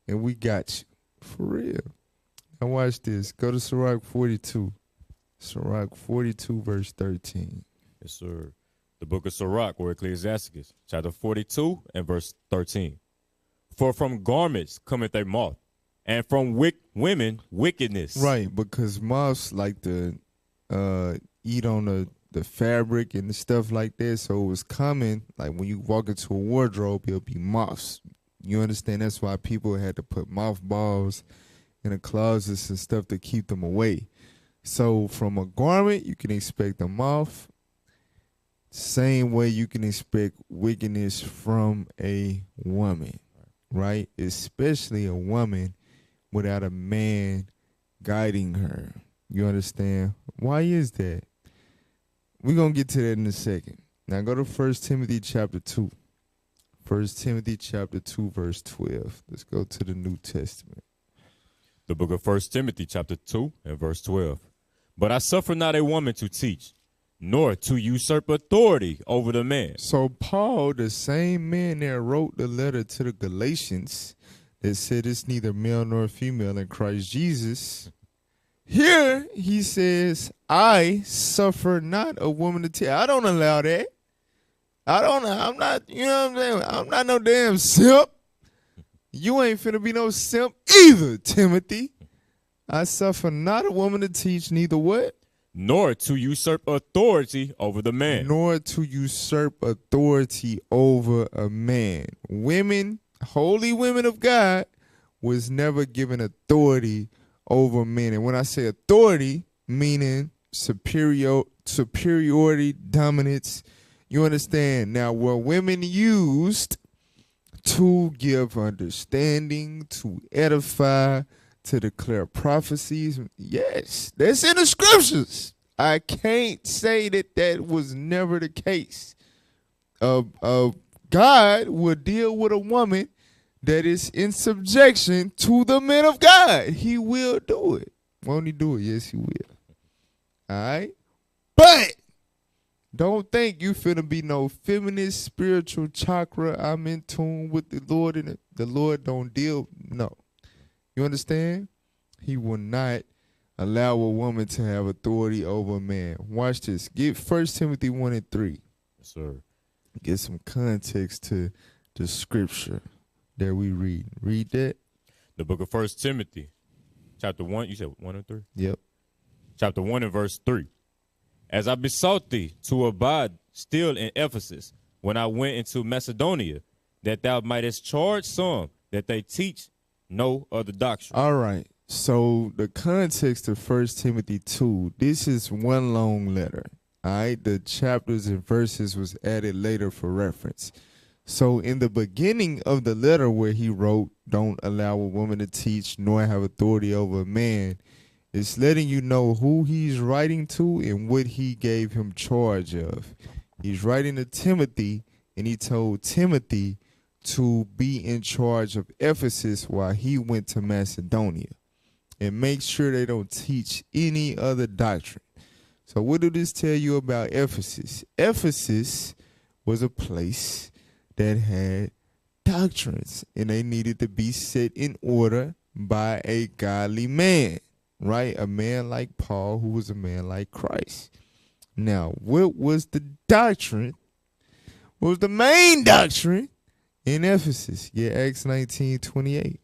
and we got you. For real. Now watch this. Go to Sirach 42. Sirach 42, verse 13. Yes, sir. The book of Sirach, or Ecclesiasticus, chapter 42 and verse 13. For from garments cometh a moth, and from women wickedness. Right, because moths like to eat on the fabric and the stuff like that. So it was common, like when you walk into a wardrobe, it'll be moths. You understand? That's why people had to put mothballs in the closets and stuff to keep them away. So from a garment, you can expect a moth. Same way you can expect wickedness from a woman, right? Especially a woman without a man guiding her. You understand? Why is that? We're going to get to that in a second. Now go to 1 Timothy chapter 2. 1 Timothy chapter 2, verse 12. Let's go to the New Testament. The book of 1 Timothy chapter 2 and verse 12. But I suffer not a woman to teach, nor to usurp authority over the man. So Paul, the same man that wrote the letter to the Galatians that said it's neither male nor female in Christ Jesus, here he says, I suffer not a woman to teach. I don't allow that. I'm not, you know what I'm saying? I'm not no damn simp. You ain't finna be no simp either, Timothy. I suffer not a woman to teach, neither what? Nor to usurp authority over the man. Nor to usurp authority over a man. Women, holy women of God, was never given authority over men. And when I say authority, meaning superiority, dominance, you understand? Now, were women used to give understanding, to edify, to declare prophecies? Yes, that's in the scriptures. I can't say that was never the case. God will deal with a woman that is in subjection to the men of God. He will do it. Won't he do it? Yes, he will. All right? But don't think you finna be no feminist spiritual chakra. I'm in tune with the Lord, and the Lord don't deal. No. You understand? He will not allow a woman to have authority over a man. Watch this. Get 1 Timothy 1 and 3. Yes, sir. Get some context to the scripture that we read. Read that. The book of 1 Timothy, chapter 1. You said 1 and 3? Yep. Chapter 1 and verse 3. As I besought thee to abide still in Ephesus when I went into Macedonia, that thou mightest charge some that they teach no other doctrine. All right. So the context of 1 Timothy 2, this is one long letter. All right. The chapters and verses was added later for reference. So in the beginning of the letter where he wrote, don't allow a woman to teach nor have authority over a man, it's letting you know who he's writing to and what he gave him charge of. He's writing to Timothy, and he told Timothy to be in charge of Ephesus while he went to Macedonia, and make sure they don't teach any other doctrine. So what did this tell you about Ephesus? Ephesus was a place that had doctrines, and they needed to be set in order by a godly man. Right? A man like Paul, who was a man like Christ. Now, what was the doctrine? What was the main doctrine in Ephesus? Yeah, Acts 19:28.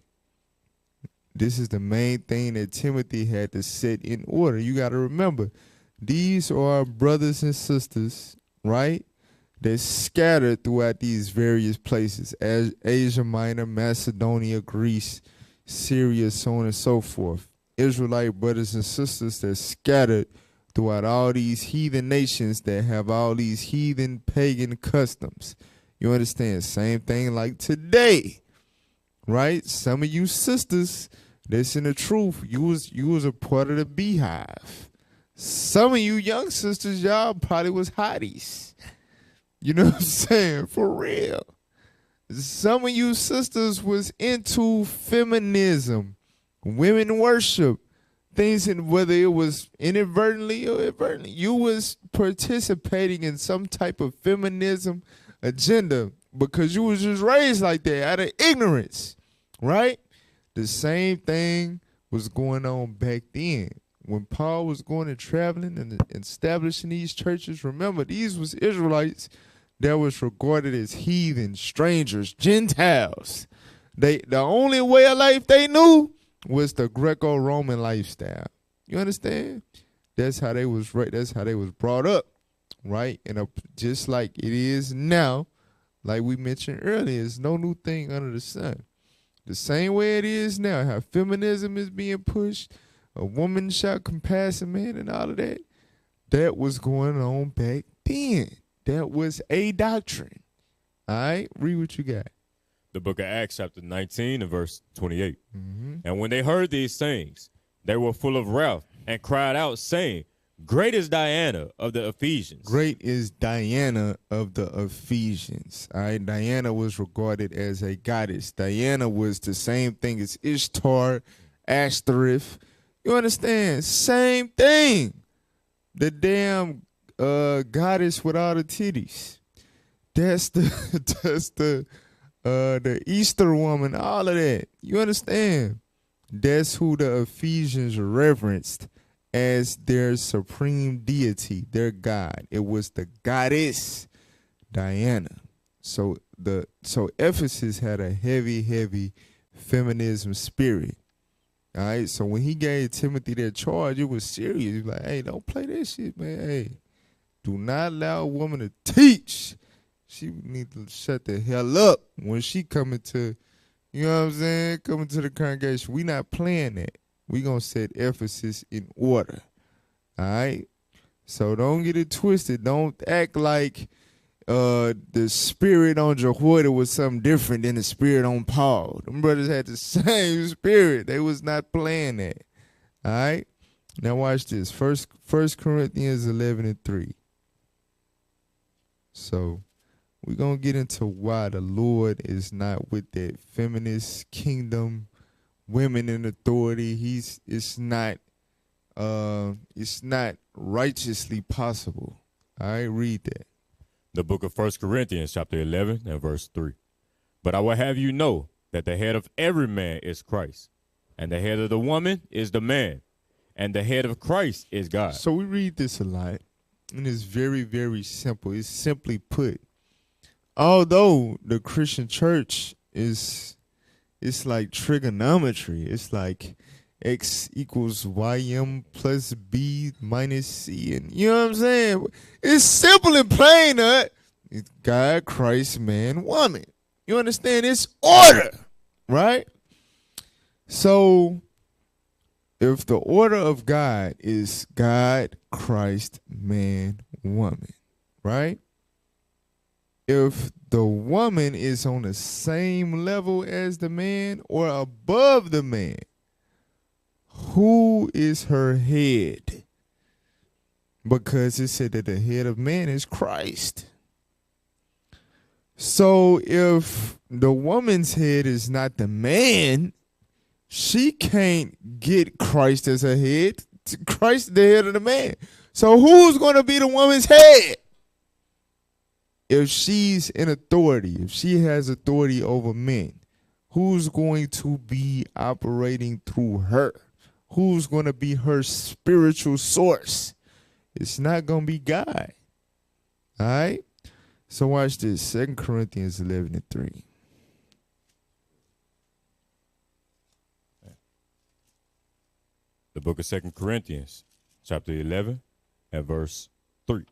This is the main thing that Timothy had to set in order. You got to remember, these are our brothers and sisters, right? They're scattered throughout these various places, as Asia Minor, Macedonia, Greece, Syria, so on and so forth. Israelite brothers and sisters that scattered throughout all these heathen nations that have all these heathen pagan customs. You understand? Same thing like today, right? Some of you sisters, that's in the truth, you was a part of the beehive. Some of you young sisters, y'all probably was hotties. You know what I'm saying? For real. Some of you sisters was into feminism, women worship, things, and whether it was inadvertently or advertently, you was participating in some type of feminism agenda because you was just raised like that out of ignorance, right? The same thing was going on back then. When Paul was going and traveling and establishing these churches, remember, these was Israelites that was regarded as heathen, strangers, Gentiles. The only way of life they knew was the Greco-Roman lifestyle. You understand? That's how they was That's how they was brought up, right? And just like it is now, like we mentioned earlier, it's no new thing under the sun. The same way it is now, how feminism is being pushed, a woman shall compass a man and all of that, that was going on back then. That was a doctrine. All right? Read what you got. The book of Acts, chapter 19 and verse 28. And when they heard these things, they were full of wrath and cried out, saying, Great is Diana of the Ephesians. Great is Diana of the Ephesians. All right, Diana was regarded as a goddess. Diana was the same thing as Ishtar, Ashtoreth. You understand? Same thing. The damn goddess with all the titties. That's the Easter woman, all of that. You understand? That's who the Ephesians reverenced as their supreme deity, their god. It was the goddess Diana. So Ephesus had a heavy feminism spirit. All right. So when he gave Timothy that charge, it was serious. He was like, hey, don't play that shit, man. Hey, do not allow a woman to teach. She need to shut the hell up when she coming to, you know what I'm saying, coming to the congregation. We not playing that. we going to set Ephesus in order. All right? So don't get it twisted. Don't act like the spirit on Jehoiada was something different than the spirit on Paul. Them brothers had the same spirit. They was not playing that. All right? Now watch this. First Corinthians 11:3. So we're going to get into why the Lord is not with that feminist kingdom, women in authority. It's not righteously possible. All right, read that. The book of 1 Corinthians, chapter 11 and verse 3. But I will have you know that the head of every man is Christ, and the head of the woman is the man, and the head of Christ is God. So we read this a lot, and it's very, very simple. It's simply put, although the Christian church it's like trigonometry. It's like X equals YM plus B minus C. And you know what I'm saying? It's simple and plain, it's God, Christ, man, woman. You understand? It's order, right? So if the order of God is God, Christ, man, woman, right? If the woman is on the same level as the man or above the man, who is her head? Because it said that the head of man is Christ. So if the woman's head is not the man, she can't get Christ as her head. Christ is the head of the man. So who's going to be the woman's head? If she's in authority, if she has authority over men, who's going to be operating through her? Who's going to be her spiritual source? It's not going to be God. All right? So watch this. 2 Corinthians 11:3. The book of 2 Corinthians, chapter 11 and verse 3.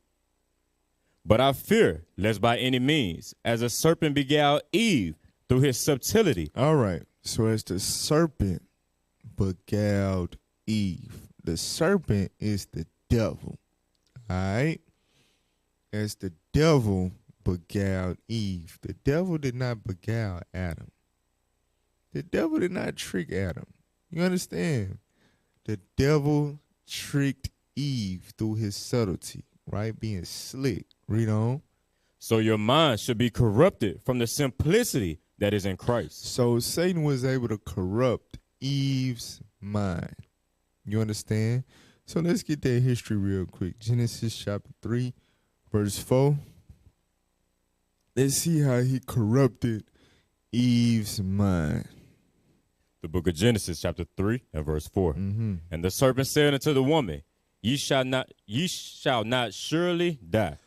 But I fear, lest by any means, as a serpent beguiled Eve through his subtlety. All right. So as the serpent beguiled Eve, the serpent is the devil. All right? As the devil beguiled Eve, the devil did not beguile Adam. The devil did not trick Adam. You understand? The devil tricked Eve through his subtlety, right? Being slick. Read on. So your mind should be corrupted from the simplicity that is in Christ. So Satan was able to corrupt Eve's mind. You understand? So let's get that history real quick. Genesis chapter 3, verse 4. Let's see how he corrupted Eve's mind. The book of Genesis, chapter 3 and verse 4. Mm-hmm. And the serpent said unto the woman, Ye shall not surely die.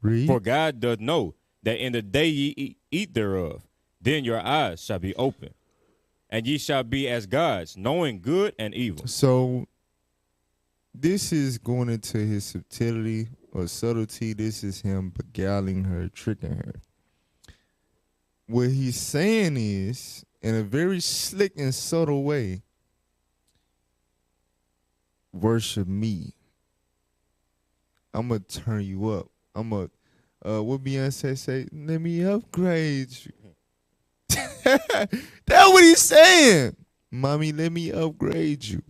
Read. For God doth know that in the day ye eat thereof, then your eyes shall be open, and ye shall be as gods, knowing good and evil. So this is going into his subtlety or subtlety. This is him beguiling her, tricking her. What he's saying is, in a very slick and subtle way, worship me. I'm going to turn you up. I'm going to, what Beyonce say? Let me upgrade you. That's what he's saying. Mommy, let me upgrade you.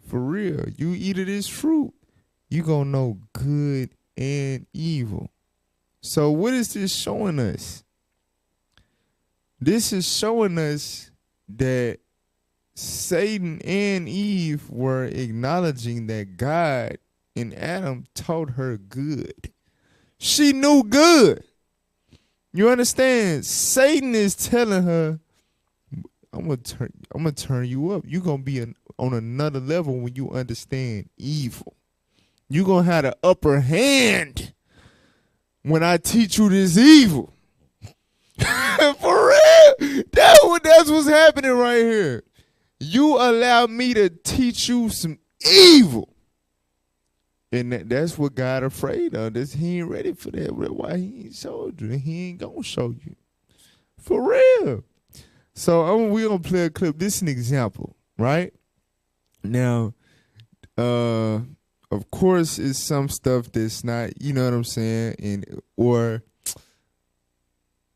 For real. You eat of this fruit, you going to know good and evil. So what is this showing us? This is showing us that Satan and Eve were acknowledging that God and Adam taught her good. She knew good. You understand? Satan is telling her, I'm gonna turn you up. You're gonna be on another level when you understand evil. You're gonna have the upper hand when I teach you this evil. For real. That's what's happening right here. You allow me to teach you some evil. And that's what God afraid of. He ain't ready for that. Why he ain't showed you? He ain't gonna show you. For real. So we're going to play a clip. This is an example, right? Now, of course, it's some stuff that's not, you know what I'm saying? Or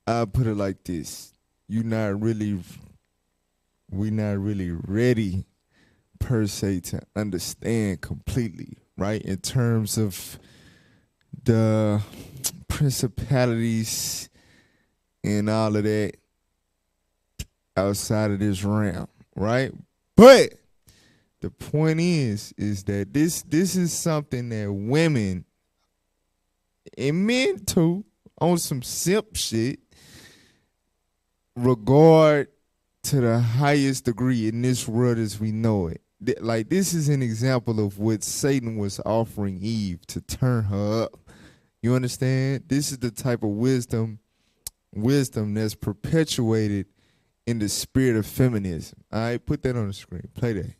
I'll put it like this. We're not really ready per se to understand completely, right? In terms of the principalities and all of that outside of this realm, right? But the point is that this is something that women and men too, on some simp shit, regard to the highest degree in this world as we know it. Like, this is an example of what Satan was offering Eve to turn her up. You understand? This is the type of wisdom that's perpetuated in the spirit of feminism. All right, put that on the screen. Play that.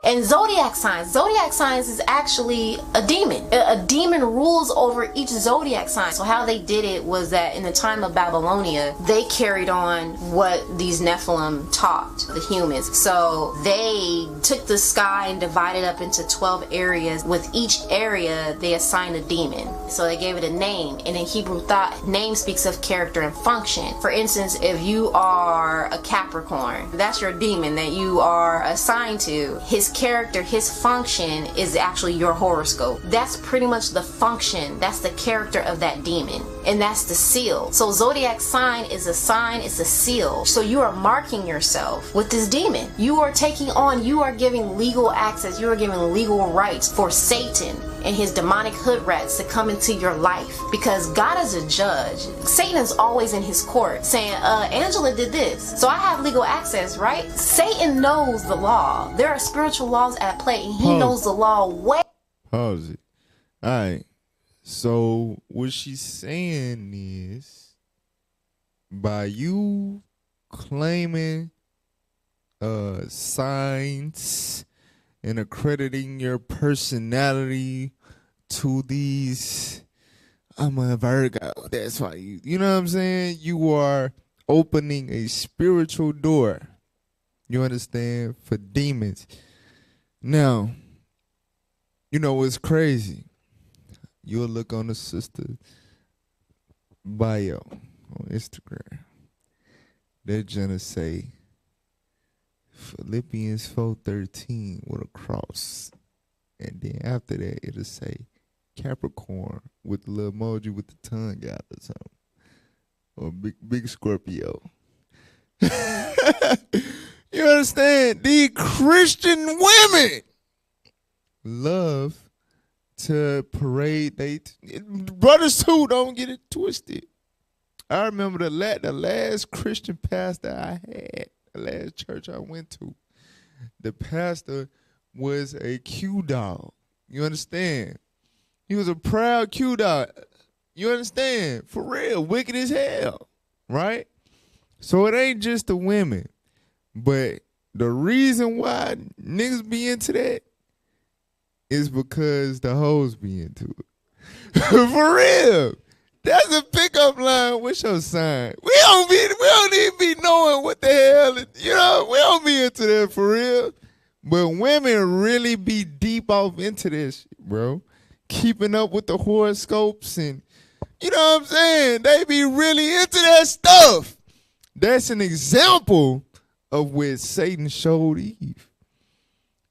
And zodiac signs is actually a demon. A demon rules over each zodiac sign. So how they did it was that in the time of Babylonia, they carried on what these Nephilim taught the humans. So they took the sky and divided up into 12 areas. With each area, they assigned a demon. So they gave it a name. And in Hebrew thought, name speaks of character and function. For instance, if you are a Capricorn, that's your demon that you are assigned to. His character, his function is actually your horoscope. That's pretty much the function. That's the character of that demon. And that's the seal. So zodiac sign is a sign, it's a seal. So you are marking yourself with this demon. You are giving legal access, you are giving legal rights for Satan and his demonic hood rats to come into your life. Because God is a judge. Satan is always in his court saying, Angela did this, so I have legal access, right? Satan knows the law. There are spiritual laws at play, and he knows the law way. Pause it. All right. So what she's saying is, by you claiming signs and accrediting your personality to these, I'm a Virgo, that's why you know what I'm saying? You are opening a spiritual door, you understand, for demons. Now, you know what's crazy? You'll look on the sister bio on Instagram. They're gonna say Philippians 4:13 with a cross. And then after that, it'll say Capricorn with the little emoji with the tongue out or something. Or big Scorpio. You understand? The Christian women love to parade. Brothers too, don't get it twisted. I remember the last Christian pastor I had, the last church I went to, the pastor was a Q dog. You understand? He was a proud Q dog. You understand? For real, wicked as hell, right? So it ain't just the women, but the reason why niggas be into that is because the hoes be into it. For real. That's a pickup line. What's your sign? We don't even be knowing what the hell, you know, we don't be into that for real. But women really be deep off into this, bro. Keeping up with the horoscopes and, you know what I'm saying? They be really into that stuff. That's an example of where Satan showed Eve.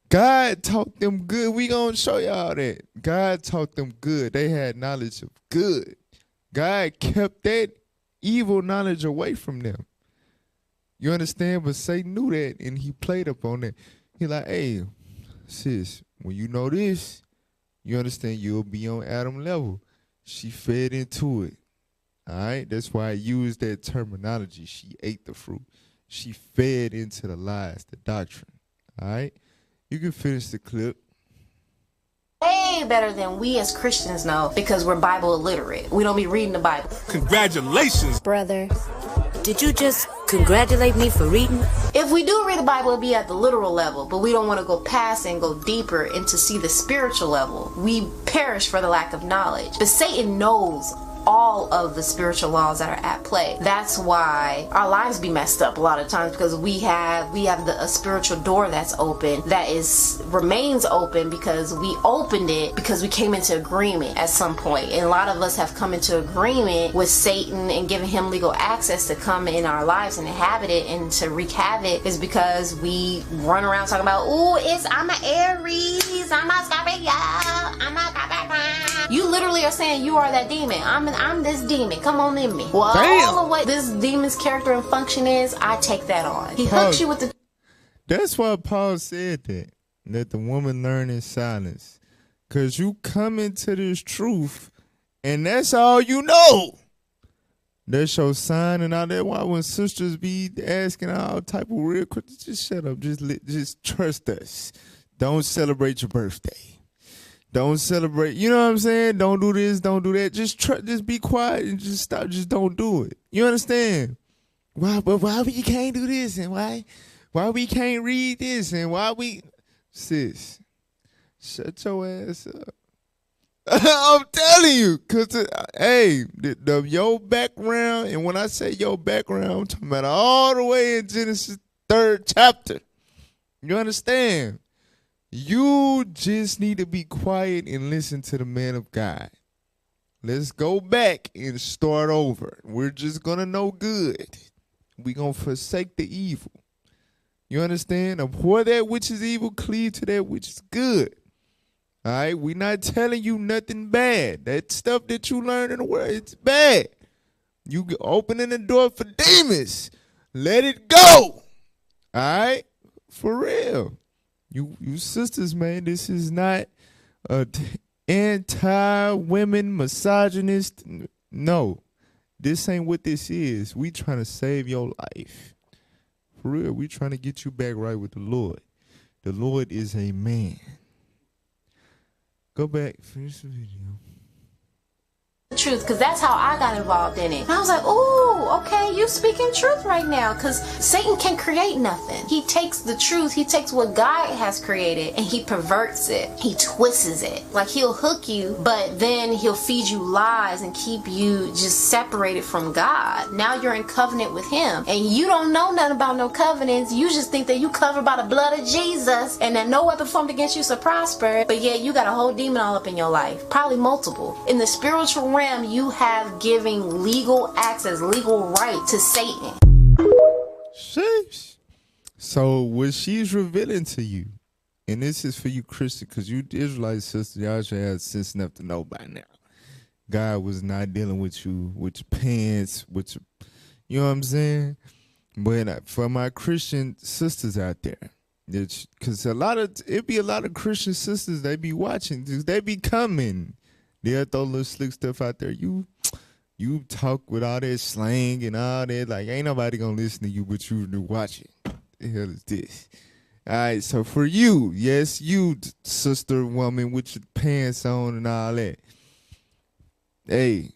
God taught them good. We gonna show y'all that. God taught them good. They had knowledge of good. God kept that evil knowledge away from them. You understand? But Satan knew that, and he played up on that. He like, hey, sis, when you know this, you understand you'll be on Adam level. She fed into it. All right? That's why I use that terminology. She ate the fruit. She fed into the lies, the doctrine. All right? You can finish the clip. Way better than we as Christians know, because we're Bible illiterate. We don't be reading the Bible. Congratulations, brother. Did you just congratulate me for reading? If we do read the Bible, it'll be at the literal level, but we don't want to go past and go deeper and to see the spiritual level. We perish for the lack of knowledge. But Satan knows all of the spiritual laws that are at play. That's why our lives be messed up a lot of times, because we have a spiritual door that's open, that remains open because we opened it because we came into agreement at some point. And a lot of us have come into agreement with Satan and given him legal access to come in our lives and inhabit it and to wreak havoc, is because we run around talking about, ooh, I'm an Aries, I'm a Scorpio, I'm a Capricorn. You literally are saying you are that demon. I'm this demon. Come on in me. Well, Damn. all of what this demon's character and function is, I take that on. He hooks you with the... That's why Paul said that. Let the woman learn in silence. Because you come into this truth, and that's all you know. That's your sign and all that. Why when sisters be asking all type of real questions, just shut up. Just trust us. Don't celebrate your birthday. Don't celebrate. You know what I'm saying? Don't do this. Don't do that. Just be quiet and just stop. Just don't do it. You understand? Why we can't do this, and why we can't read this, and why we... Sis, shut your ass up. I'm telling you, because, hey, your background, and when I say your background, I'm talking about all the way in Genesis 3rd chapter. You understand? You just need to be quiet and listen to the man of God. Let's go back and start over. We're just going to know good. We're going to forsake the evil. You understand? Abhor that which is evil, cleave to that which is good. All right? We're not telling you nothing bad. That stuff that you learn in the world, it's bad. You opening the door for demons. Let it go. All right? For real. You sisters, man, this is not anti-women, misogynist. No. This ain't what this is. We trying to save your life. For real, we trying to get you back right with the Lord. The Lord is a man. Go back, finish the video. Truth, because that's how I got involved in it. And I was like, ooh, okay, you speaking truth right now, because Satan can create nothing. He takes the truth, he takes what God has created, and he perverts it. He twists it. Like, he'll hook you, but then he'll feed you lies and keep you just separated from God. Now you're in covenant with him, and you don't know nothing about no covenants. You just think that you covered by the blood of Jesus, and that no weapon formed against you shall prosper, but yeah, you got a whole demon all up in your life. Probably multiple. In the spiritual realm, you have giving legal access, legal right to Satan. Sheesh. So what she's revealing to you, and this is for you Christian, because you Israelite sisters, y'all should have sense enough to know by now. God was not dealing with you with your pants, with your, you know what I'm saying? But for my Christian sisters out there, because it be a lot of Christian sisters, they be watching, they be coming. They'll throw little slick stuff out there. You talk with all that slang and all that. Like, ain't nobody gonna listen to you but you watching. The hell is this? All right, so for you, yes, you sister woman with your pants on and all that. Hey,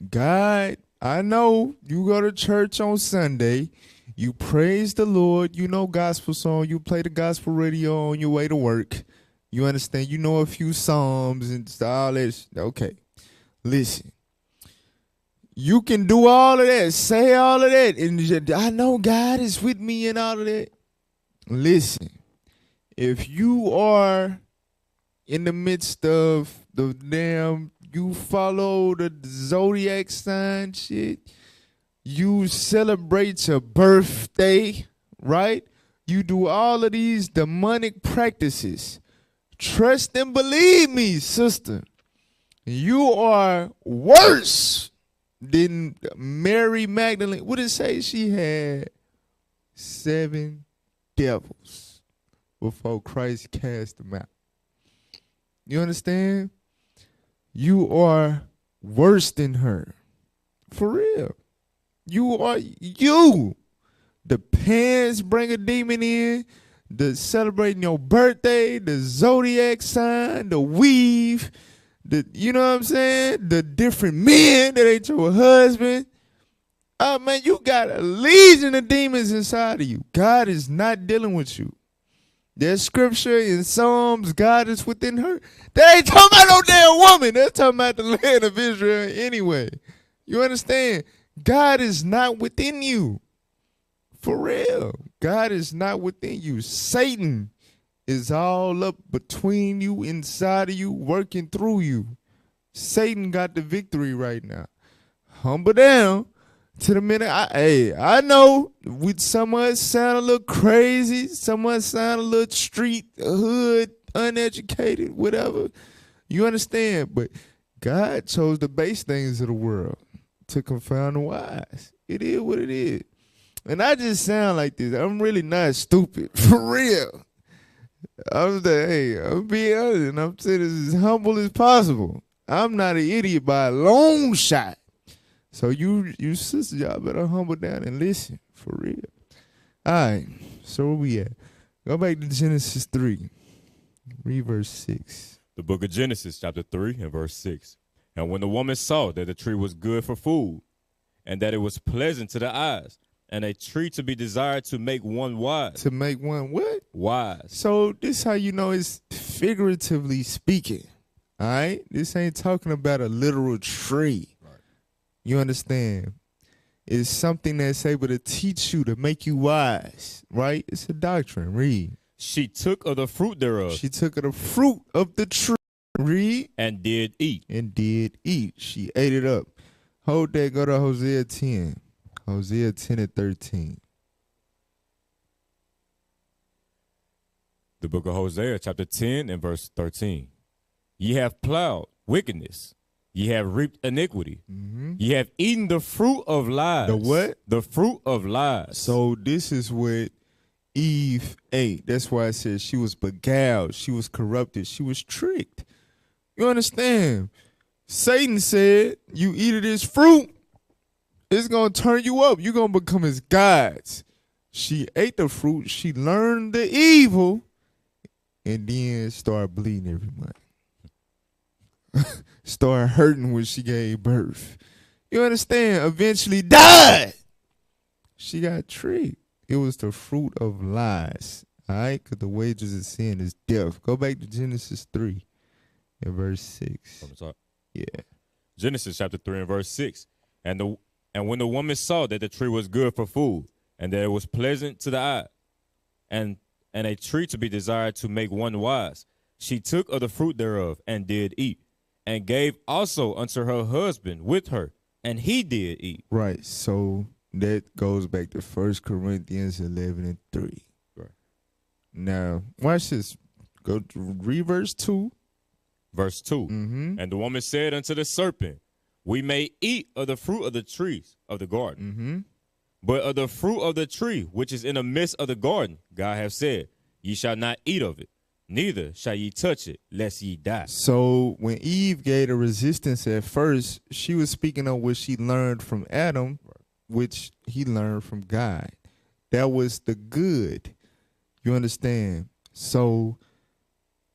God, I know you go to church on Sunday. You praise the Lord. You know gospel song. You play the gospel radio on your way to work. You understand? You know a few psalms and all that. Okay, listen. You can do all of that, say all of that, and I know God is with me and all of that. Listen, if you are in the midst of the damn, you follow the zodiac sign shit, you celebrate your birthday, right? You do all of these demonic practices. Trust and believe me, sister. You are worse than Mary Magdalene. What did it say? She had 7 devils before Christ cast them out. You understand? You are worse than her. For real. You are you. The pants bring a demon in. The celebrating your birthday, the zodiac sign, the weave, you know what I'm saying? The different men that ain't your husband. Oh, man, you got a legion of demons inside of you. God is not dealing with you. There's scripture in Psalms, God is within her. They ain't talking about no damn woman. They're talking about the land of Israel anyway. You understand? God is not within you. For real. God is not within you. Satan is all up between you, inside of you, working through you. Satan got the victory right now. Humble down to the minute. I know some of us sound a little crazy. Some of us sound a little street, hood, uneducated, whatever. You understand? But God chose the base things of the world to confound the wise. It is what it is. And I just sound like this. I'm really not stupid. For real. I'm being honest, and I'm saying this as humble as possible. I'm not an idiot by a long shot. So you sisters, y'all better humble down and listen. For real. All right. So where we at? Go back to Genesis 3. Read verse 6. The book of Genesis, chapter 3 and verse 6. And when the woman saw that the tree was good for food, and that it was pleasant to the eyes, and a tree to be desired to make one wise. To make one what? Wise. So this how you know it's figuratively speaking. All right? This ain't talking about a literal tree. Right. You understand? It's something that's able to teach you, to make you wise. Right? It's a doctrine. Read. She took of the fruit thereof. She took of the fruit of the tree. Read. And did eat. And did eat. She ate it up. Hold that. Go to Hosea 10. Hosea 10 and 13. The book of Hosea, chapter 10 and verse 13. Ye have plowed wickedness. Ye have reaped iniquity. Mm-hmm. Ye have eaten the fruit of lies. The what? The fruit of lies. So this is what Eve ate. That's why it says she was beguiled. She was corrupted. She was tricked. You understand? Satan said, you eat of this fruit, it's going to turn you up. You're going to become his gods. She ate the fruit. She learned the evil and then started bleeding every month. Started hurting when she gave birth. You understand? Eventually died. She got tricked. It was the fruit of lies. All right? Because the wages of sin is death. Go back to Genesis 3 and verse 6. Yeah. Genesis chapter 3 and verse 6. And when the woman saw that the tree was good for food, and that it was pleasant to the eye, and a tree to be desired to make one wise, she took of the fruit thereof, and did eat, and gave also unto her husband with her, and he did eat. Right. So that goes back to 1 Corinthians 11 and 3. Right. Now, watch this. Go to read verse 2. Verse 2. Mm-hmm. And the woman said unto the serpent, we may eat of the fruit of the trees of the garden. Mm-hmm. But of the fruit of the tree which is in the midst of the garden, God hath said, ye shall not eat of it, neither shall ye touch it, lest ye die. So when Eve gave a resistance at first, she was speaking of what she learned from Adam, which he learned from God. That was the good. You understand? So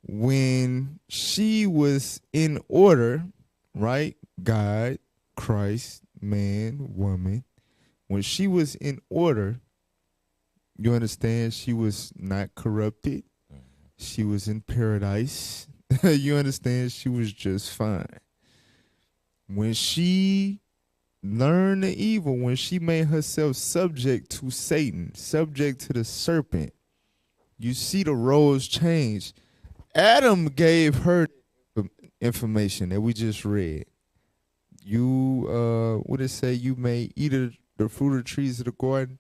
when she was in order, right? God, Christ, man, woman. When she was in order, you understand, she was not corrupted. She was in paradise. You understand, she was just fine. When she learned the evil, when she made herself subject to Satan, subject to the serpent, you see the roles change. Adam gave her information that we just read. You, what it say? You may eat of the fruit of the trees of the garden.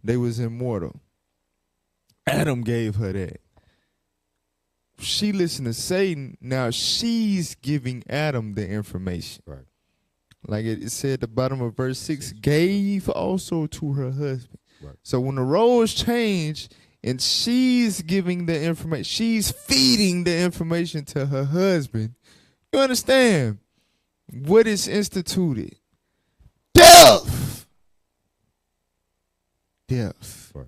They was immortal. Adam gave her that. She listened to Satan. Now she's giving Adam the information. Right. Like it said at the bottom of verse 6, gave also to her husband. Right. So when the roles change and she's giving the information, she's feeding the information to her husband, you understand? What is instituted? Death. Death. Right.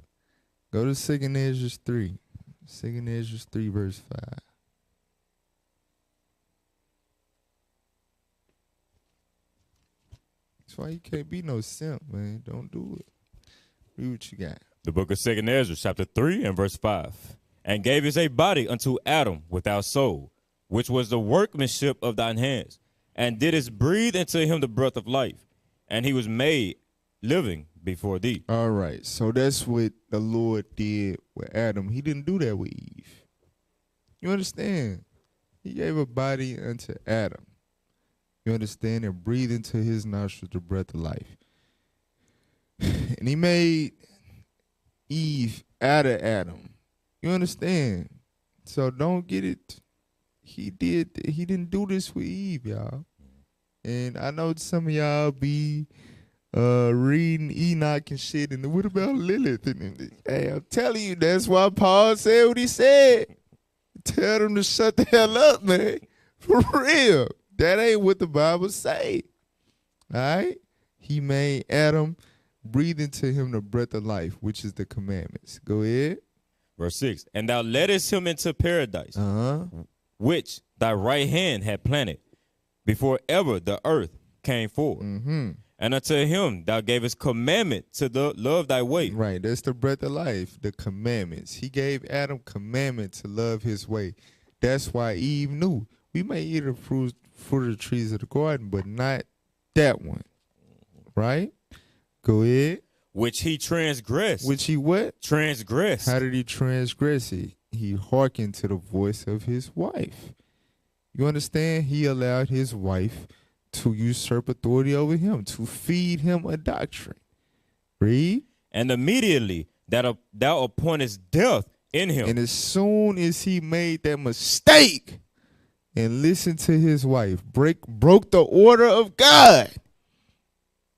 Go to 2 Ezra 3. 2 Ezra 3 verse 5. That's why you can't be no simp, man. Don't do it. Read what you got. The book of 2 Ezra, chapter 3 and verse 5. and gavest a body unto Adam without soul, which was the workmanship of thine hands, and didst breathe into him the breath of life, and he was made living before thee. All right, so that's what the Lord did with Adam. He didn't do that with Eve. You understand? He gave a body unto Adam. You understand? And breathed into his nostrils the breath of life. And he made Eve out of Adam. You understand? So don't get it. He didn't do this with Eve, y'all. And I know some of y'all be reading Enoch and shit, and what about Lilith? And hey, I'm telling you, that's why Paul said what he said. Tell them to shut the hell up, man. For real. That ain't what the Bible say. All right? He made Adam, breathe into him the breath of life, which is the commandments. Go ahead. Verse 6, and thou leddest him into paradise, which thy right hand had planted, before ever the earth came forward. And unto him thou gavest commandment to love thy way. Right, that's the breath of life, the commandments. He gave Adam commandment to love his way. That's why Eve knew. We may eat the fruit of the trees of the garden, but not that one. Right? Go ahead. Which he transgressed. Which he what? Transgressed. How did he transgress it? He hearkened to the voice of his wife. You understand? He allowed his wife to usurp authority over him, to feed him a doctrine. Read. And immediately thou appointest death in him. And as soon as he made that mistake and listened to his wife, broke the order of God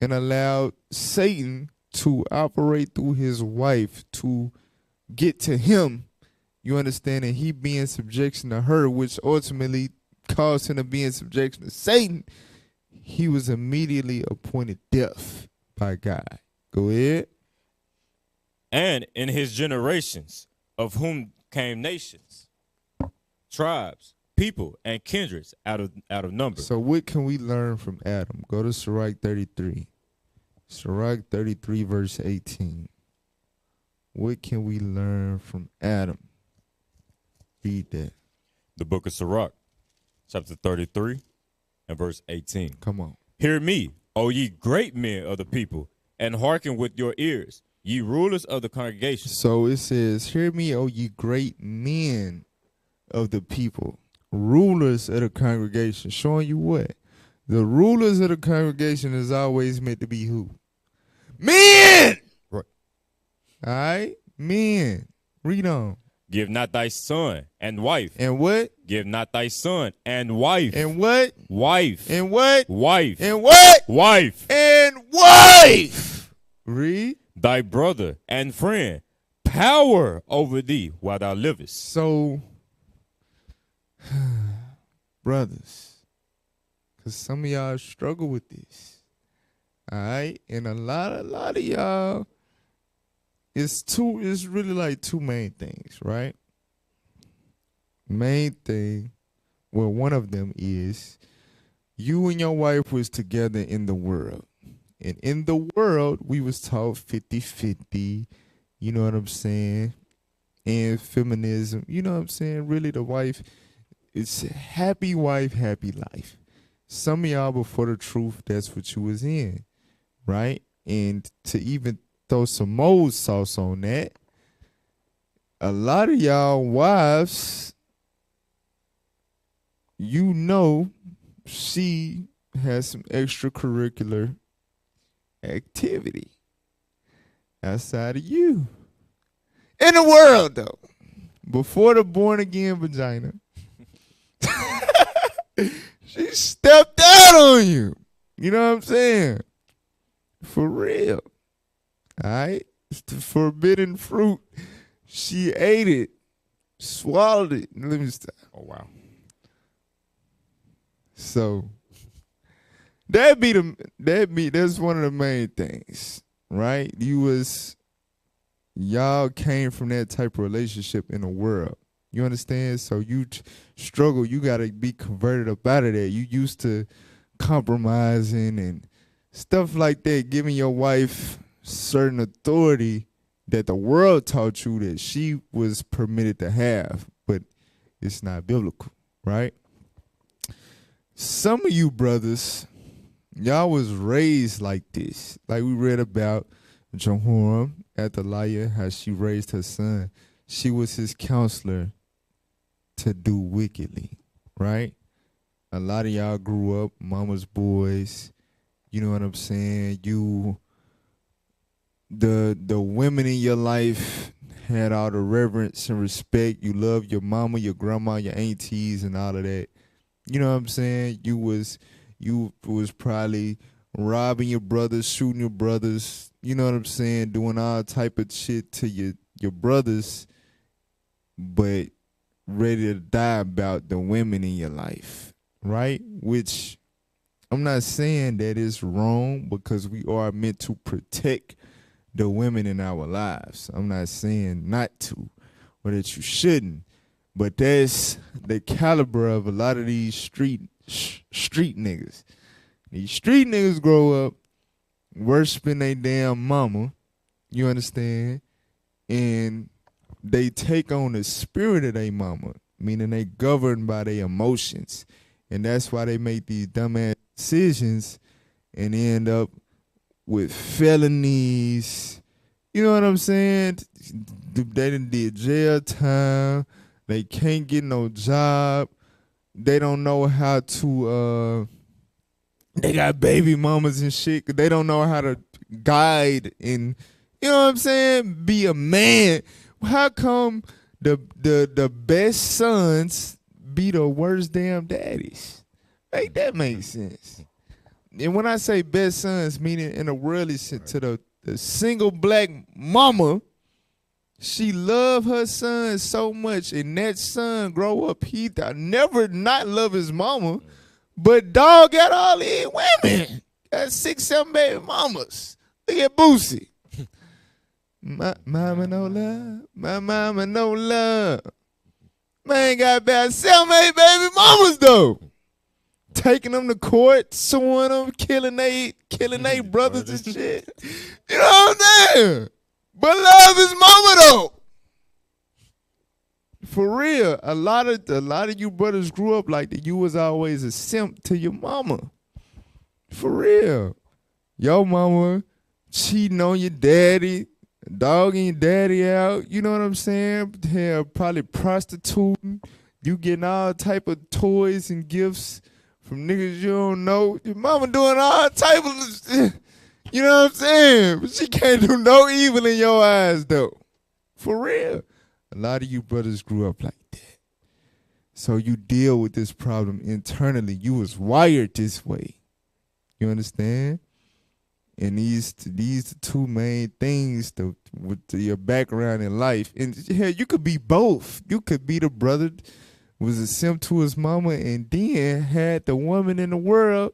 and allowed Satan to operate through his wife to get to him, you understand, and he be in subjection to her, which ultimately caused him to be in subjection to Satan, he was immediately appointed death by God. Go ahead. And in his generations, of whom came nations, tribes, people, and kindreds out of number. So what can we learn from Adam? Go to Sirach 33. Sirach 33, verse 18. What can we learn from Adam? Read that. The book of Sirach, chapter 33, and verse 18. Come on. Hear me, O ye great men of the people, and hearken with your ears, ye rulers of the congregation. So it says, hear me, O ye great men of the people, rulers of the congregation. Showing you what? The rulers of the congregation is always meant to be who? Men! Right. All right? Men. Read on. Give not thy son and wife. And what? Give not thy son and wife. And what? Wife. And what? Wife. And what? Wife. And wife. Read. Thy brother and friend, power over thee while thou livest. So, brothers, because some of y'all struggle with this. All right? And a lot of y'all, it's really like two main things, right? Main thing, well, one of them is you and your wife was together in the world. And in the world, we was taught 50-50, you know what I'm saying? And feminism, you know what I'm saying? Really, the wife, it's happy wife, happy life. Some of y'all, before the truth, that's what you was in, right? And to even throw some mold sauce on that, a lot of y'all wives, you know, she has some extracurricular activity outside of you. In the world, though, before the born-again vagina, she stepped out on you. You know what I'm saying? For real. All right? It's the forbidden fruit. She ate it, swallowed it. Let me stop. Oh, wow. So that's one of the main things, right? Y'all came from that type of relationship in the world. You understand? So you struggle. You got to be converted up out of that. You used to compromising and stuff like that, giving your wife certain authority that the world taught you that she was permitted to have, but it's not biblical, right? Some of you brothers, y'all was raised like this. Like we read about Jehoram, Athaliah, how she raised her son. She was his counselor to do wickedly, right? A lot of y'all grew up mama's boys. You know what I'm saying? The women in your life had all the reverence and respect. You loved your mama, your grandma, your aunties, and all of that. You know what I'm saying? You was probably robbing your brothers, shooting your brothers. You know what I'm saying? Doing all type of shit to your brothers, but ready to die about the women in your life, right? Which I'm not saying that it's wrong, because we are meant to protect the women in our lives. I'm not saying not to or that you shouldn't, but that's the caliber of a lot of these street niggas. These street niggas grow up worshiping their damn mama, you understand? And they take on the spirit of their mama, meaning they governed by their emotions. And that's why they make these dumbass decisions and end up with felonies. You know what I'm saying? They done did jail time. They can't get no job. They don't know how to, they got baby mamas and shit. They don't know how to guide and, you know what I'm saying, be a man. How come the best sons be the worst damn daddies? Make that make sense. And when I say best sons, meaning in a worldly sense, to the single black mama, she love her son so much, and that son grow up, he never not love his mama, but dog got all these women. Got 6, 7 baby mamas. Look at Boosie. My mama no love. My mama no love. Man got about 7, 8 baby mamas though. Taking them to court, suing them, killing they brothers and shit. You know what I'm saying? But love his mama though. For real, a lot of you brothers grew up like that. You was always a simp to your mama. For real. Your mama cheating on your daddy, dogging your daddy out. You know what I'm saying? Hell, probably prostituting. You getting all type of toys and gifts from niggas you don't know. Your mama doing all type of, you know what I'm saying? But she can't do no evil in your eyes though. For real. A lot of you brothers grew up like that. So you deal with this problem internally. You was wired this way. You understand? And these the two main things with your background in life. And hell, you could be both. You could be the brother was a simp to his mama and then had the woman in the world,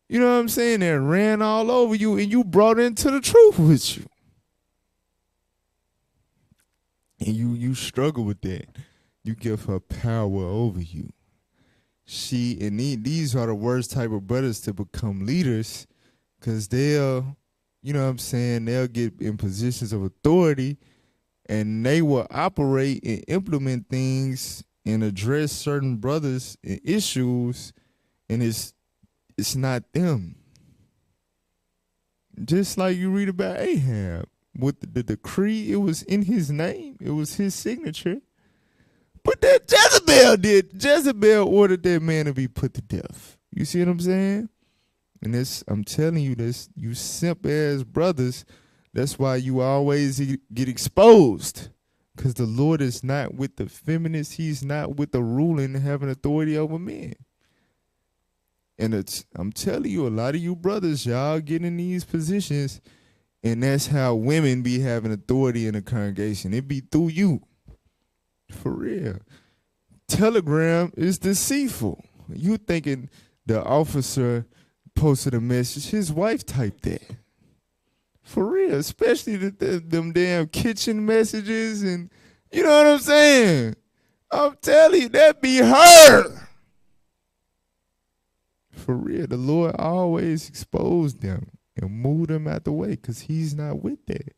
you know what I'm saying, that ran all over you and you brought into the truth with you. And you struggle with that. You give her power over you. These are the worst type of brothers to become leaders, because they'll, you know what I'm saying, they'll get in positions of authority and they will operate and implement things and address certain brothers and issues, and it's not them. Just like you read about Ahab. With the decree, it was in his name. It was his signature. But that Jezebel did. Jezebel ordered that man to be put to death. You see what I'm saying? And this, I'm telling you this, you simp ass brothers, that's why you always get exposed. Because the Lord is not with the feminists. He's not with the ruling and having authority over men. And I'm telling you, a lot of you brothers, y'all get in these positions, and that's how women be having authority in the congregation. It be through you. For real. Telegram is deceitful. You thinking the officer posted a message, his wife typed that. For real, especially them damn kitchen messages, and you know what I'm saying? I'm telling you, that be her. For real, the Lord always exposed them and moved them out the way, because he's not with that.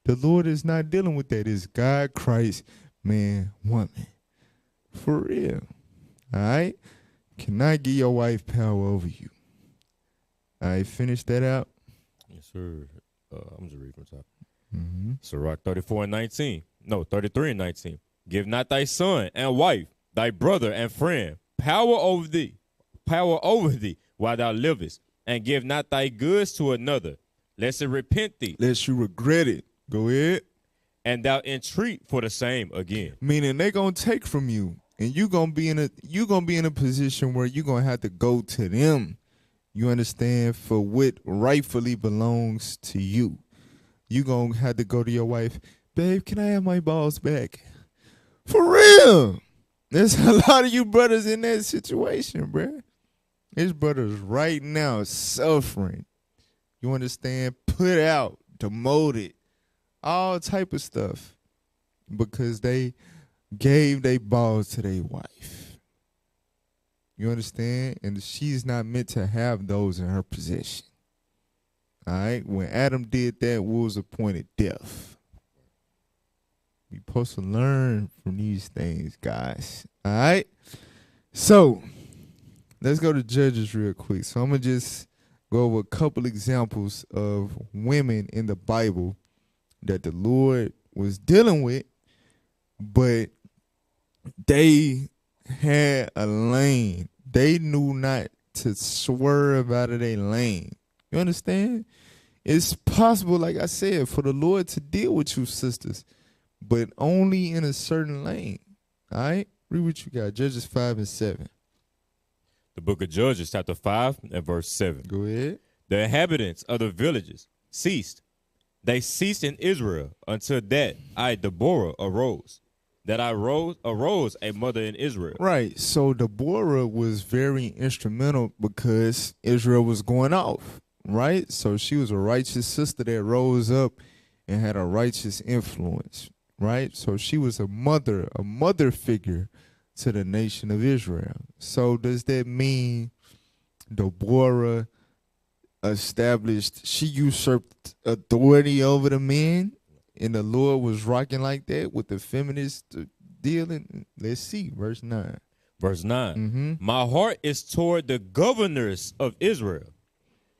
The Lord is not dealing with that. It's God, Christ, man, woman. For real. All right? Cannot give your wife power over you. All right, finish that out. Yes, sir. I'm just reading from the top. Mm-hmm. Sirach 33 and 19. Give not thy son and wife, thy brother and friend, power over thee, while thou livest, and give not thy goods to another, lest it repent thee, Lest you regret it. Go ahead. and thou entreat for the same again. Meaning they gonna take from you, and you gonna be in a position where you gonna have to go to them. You understand, for what rightfully belongs to you. You gonna have to go to your wife, babe, can I have my balls back? For real. There's a lot of you brothers in that situation, bruh. There's brothers right now suffering. You understand? Put out, demoted, all type of stuff because they gave their balls to their wife. You understand? And she's not meant to have those in her possession. All right? When Adam did that, what was appointed? Death. We supposed to learn from these things, guys. All right? So, let's go to Judges real quick. So, I'm going to just go over a couple examples of women in the Bible that the Lord was dealing with, but they had a lane. They knew not to swerve out of their lane. You understand? It's possible, like I said, for the Lord to deal with you, sisters, but only in a certain lane. All right? Read what you got. Judges 5 and 7. The book of Judges, chapter 5 and verse 7. Go ahead. The inhabitants of the villages ceased. They ceased in Israel until that I, Deborah, arose. That I arose a mother in Israel. Right. So Deborah was very instrumental because Israel was going off. Right? So she was a righteous sister that rose up and had a righteous influence. Right? So she was a mother figure to the nation of Israel. So does that mean Deborah she usurped authority over the men, and the Lord was rocking like that with the feminist dealing? Let's see, verse 9. Verse 9. Mm-hmm. My heart is toward the governors of Israel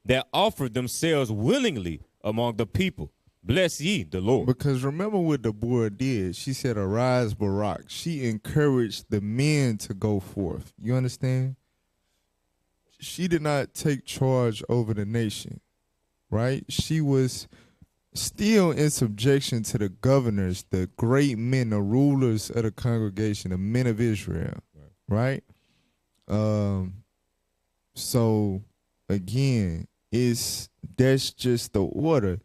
that offered themselves willingly among the people. Bless ye the Lord. Because remember what Deborah did. She said, arise, Barak. She encouraged the men to go forth. You understand? She did not take charge over the nation, right? She was still in subjection to the governors, the great men, the rulers of the congregation, the men of Israel, right? So again, that's just the order.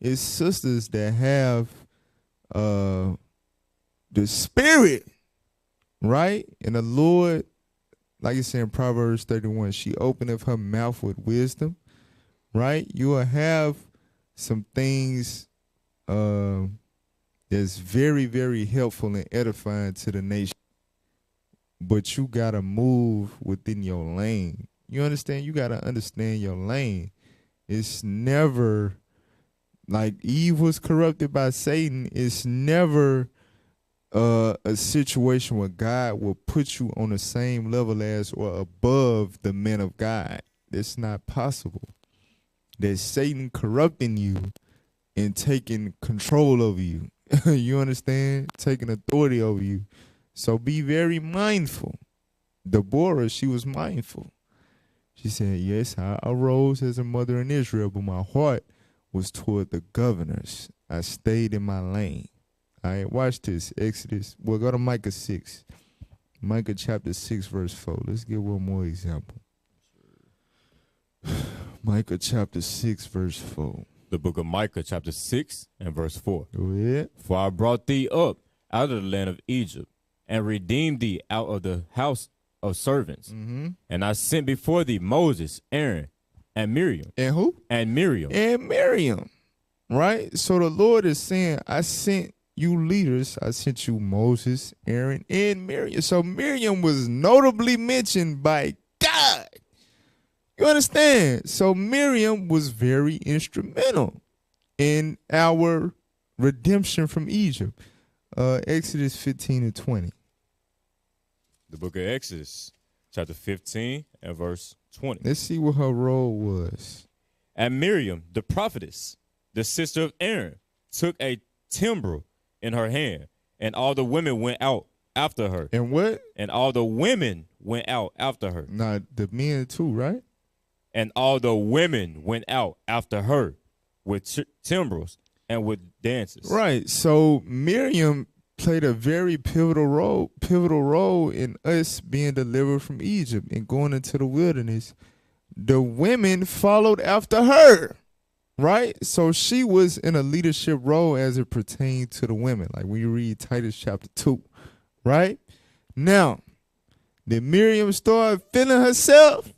It's sisters that have the spirit, right? And the Lord, like it's in Proverbs 31, she openeth her mouth with wisdom, right? You will have some things that's very, very helpful and edifying to the nation, but you got to move within your lane. You understand? You got to understand your lane. It's never like Eve was corrupted by Satan. It's never a situation where God will put you on the same level as or above the men of God. That's not possible. There's Satan corrupting you and taking control over you. You understand? Taking authority over you. So be very mindful. Deborah, she was mindful. She said, yes, I arose as a mother in Israel, but my heart was toward the governors. I stayed in my lane. All right, watch this. Exodus. We'll go to Micah 6. Micah chapter 6, verse 4. Let's get one more example. Micah chapter 6, verse 4. The book of Micah, chapter 6 and verse 4. Go ahead. For I brought thee up out of the land of Egypt and redeemed thee out of the house of servants. Mm-hmm. And I sent before thee Moses, Aaron, and Miriam. And who? And Miriam. And Miriam. Right? So the Lord is saying, I sent you leaders. I sent you Moses, Aaron, and Miriam. So Miriam was notably mentioned by God. You understand? So Miriam was very instrumental in our redemption from Egypt. Exodus 15 and 20. The book of Exodus, chapter 15 and verse 20. Let's see what her role was. And Miriam, the prophetess, the sister of Aaron, took a timbrel in her hand, and all the women went out after her. And what? And all the women went out after her. Now, the men too, right? And all the women went out after her with timbrels and with dances. Right. So Miriam played a very pivotal role in us being delivered from Egypt and going into the wilderness. The women followed after her, right? So she was in a leadership role as it pertained to the women, like when you read Titus chapter 2, right? Now, did Miriam start feeling herself?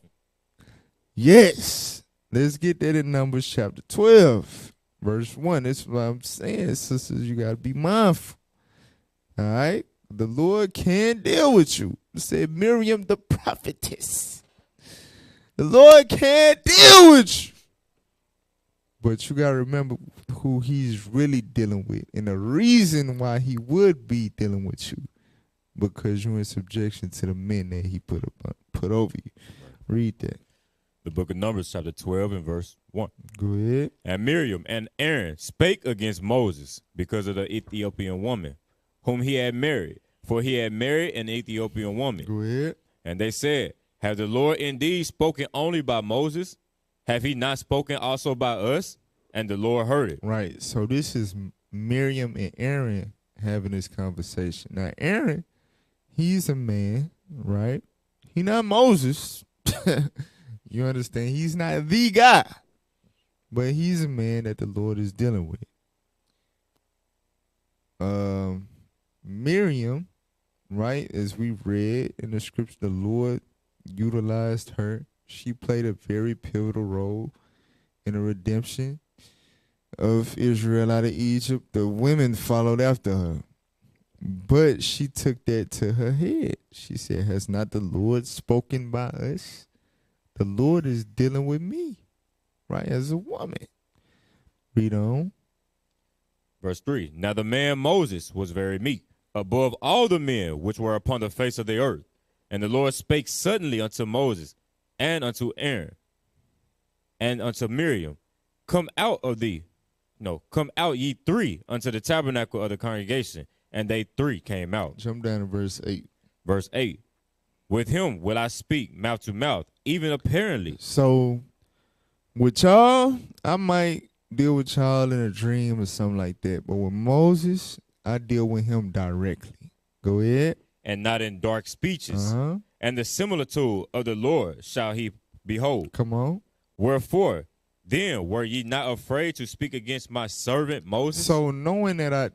Yes. Let's get that in Numbers chapter 12, verse 1. That's what I'm saying, sisters. You got to be mindful. All right? The Lord can deal with you. It said Miriam the prophetess. The Lord can deal with you. But you got to remember who he's really dealing with and the reason why he would be dealing with you. Because you're in subjection to the men that he put over you. Read that. The book of Numbers, chapter 12 and verse 1. Go ahead. And Miriam and Aaron spake against Moses because of the Ethiopian woman whom he had married, for he had married an Ethiopian woman. Go ahead. And they said, have the Lord indeed spoken only by Moses? Have he not spoken also by us? And the Lord heard it. Right. So this is Miriam and Aaron having this conversation. Now, Aaron, he's a man, right? He not Moses. You understand? He's not the guy. But he's a man that the Lord is dealing with. Miriam, right, as we read in the scripture, the Lord utilized her. She played a very pivotal role in the redemption of Israel out of Egypt. The women followed after her. But she took that to her head. She said, has not the Lord spoken by us? The Lord is dealing with me, right, as a woman. Read on. Verse 3. Now the man Moses was very meek, above all the men which were upon the face of the earth. And the Lord spake suddenly unto Moses and unto Aaron and unto Miriam, come out ye three unto the tabernacle of the congregation. And they three came out. Jump down to verse 8. Verse 8. With him will I speak mouth to mouth, even apparently. So with y'all, I might deal with y'all in a dream or something like that. But with Moses, I deal with him directly. Go ahead. And not in dark speeches. And the similitude of the Lord shall he behold. Come on. Wherefore, then were ye not afraid to speak against my servant Moses? So knowing that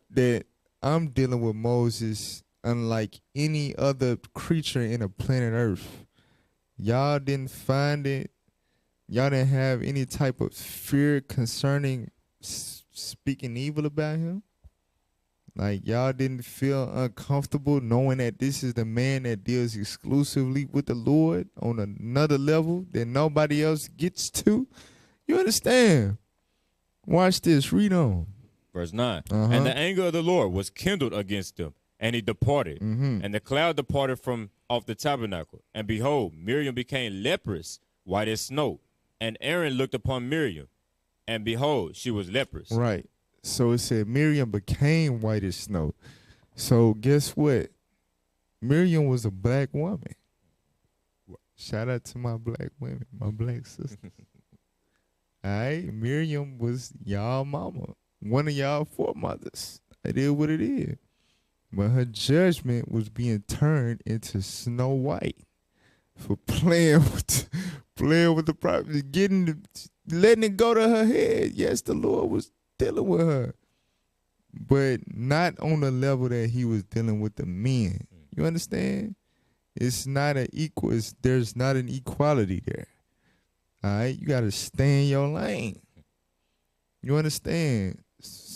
I'm dealing with Moses, unlike any other creature in the planet Earth, y'all didn't find it. Y'all didn't have any type of fear concerning speaking evil about him. Like, y'all didn't feel uncomfortable knowing that this is the man that deals exclusively with the Lord on another level that nobody else gets to. You understand? Watch this. Read on. Verse 9. And the anger of the Lord was kindled against them, and he departed. And the cloud departed from off the tabernacle. And behold, Miriam became leprous, white as snow. And Aaron looked upon Miriam, and behold, she was leprous. Right. So it said Miriam became white as snow. So guess what? Miriam was a black woman. Shout out to my black women, my black sisters. All right? Miriam was y'all mama, one of y'all foremothers. It is what it is. But her judgment was being turned into Snow White for playing with the prophet, letting it go to her head. Yes, the Lord was dealing with her, but not on the level that he was dealing with the men. You understand? It's not an equal. There's not an equality there. All right, you got to stay in your lane. You understand?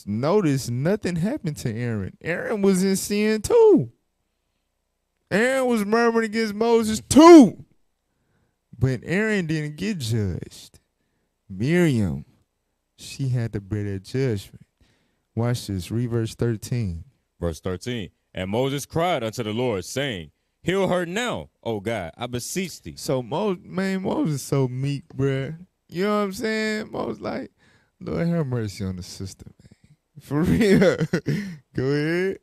Notice nothing happened to Aaron. Aaron was in sin too. Aaron was murmuring against Moses too, but Aaron didn't get judged. Miriam, she had to bear that judgment. Watch this. Read verse 13. Verse 13. And Moses cried unto the Lord, saying, Heal her now, O God, I beseech thee. So Moses so meek, bruh. You know what I'm saying? Moses like, Lord have mercy on the sister, man. For real. Go ahead.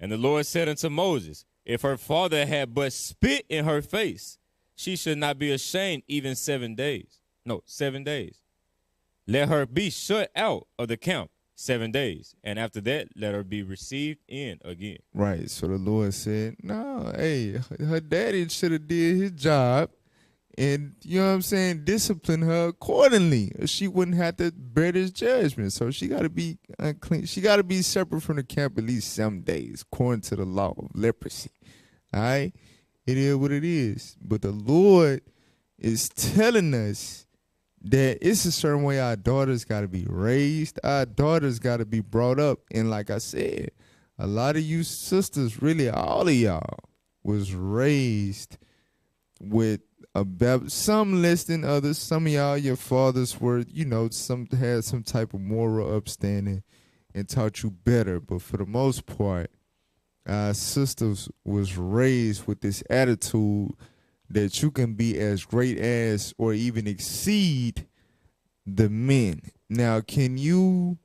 And the Lord said unto Moses, If her father had but spit in her face, she should not be ashamed even 7 days. No, 7 days. Let her be shut out of the camp 7 days, and after that, let her be received in again. Right. So the Lord said, no, hey, her daddy should have did his job and, you know what I'm saying, discipline her accordingly. She wouldn't have to bear this judgment. So she got to be unclean. She got to be separate from the camp at least 7 days, according to the law of leprosy. All right? It is what it is. But the Lord is telling us that it's a certain way our daughters got to be raised. Our daughters got to be brought up. And like I said, a lot of you sisters, really all of y'all, was raised with some less than others. Some of y'all, your fathers were, you know, some had some type of moral upstanding and taught you better. But for the most part, our sisters was raised with this attitude that you can be as great as or even exceed the men. Now, can you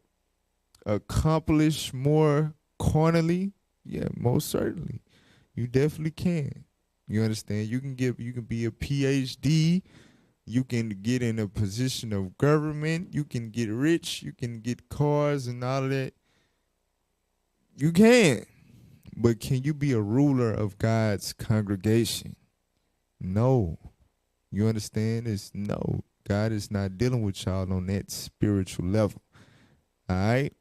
accomplish more carnally? Yeah, most certainly. You definitely can. You understand? You can be a PhD. You can get in a position of government. You can get rich. You can get cars and all of that. You can. But can you be a ruler of God's congregation? No. You understand? It's no. God is not dealing with y'all on that spiritual level. All right?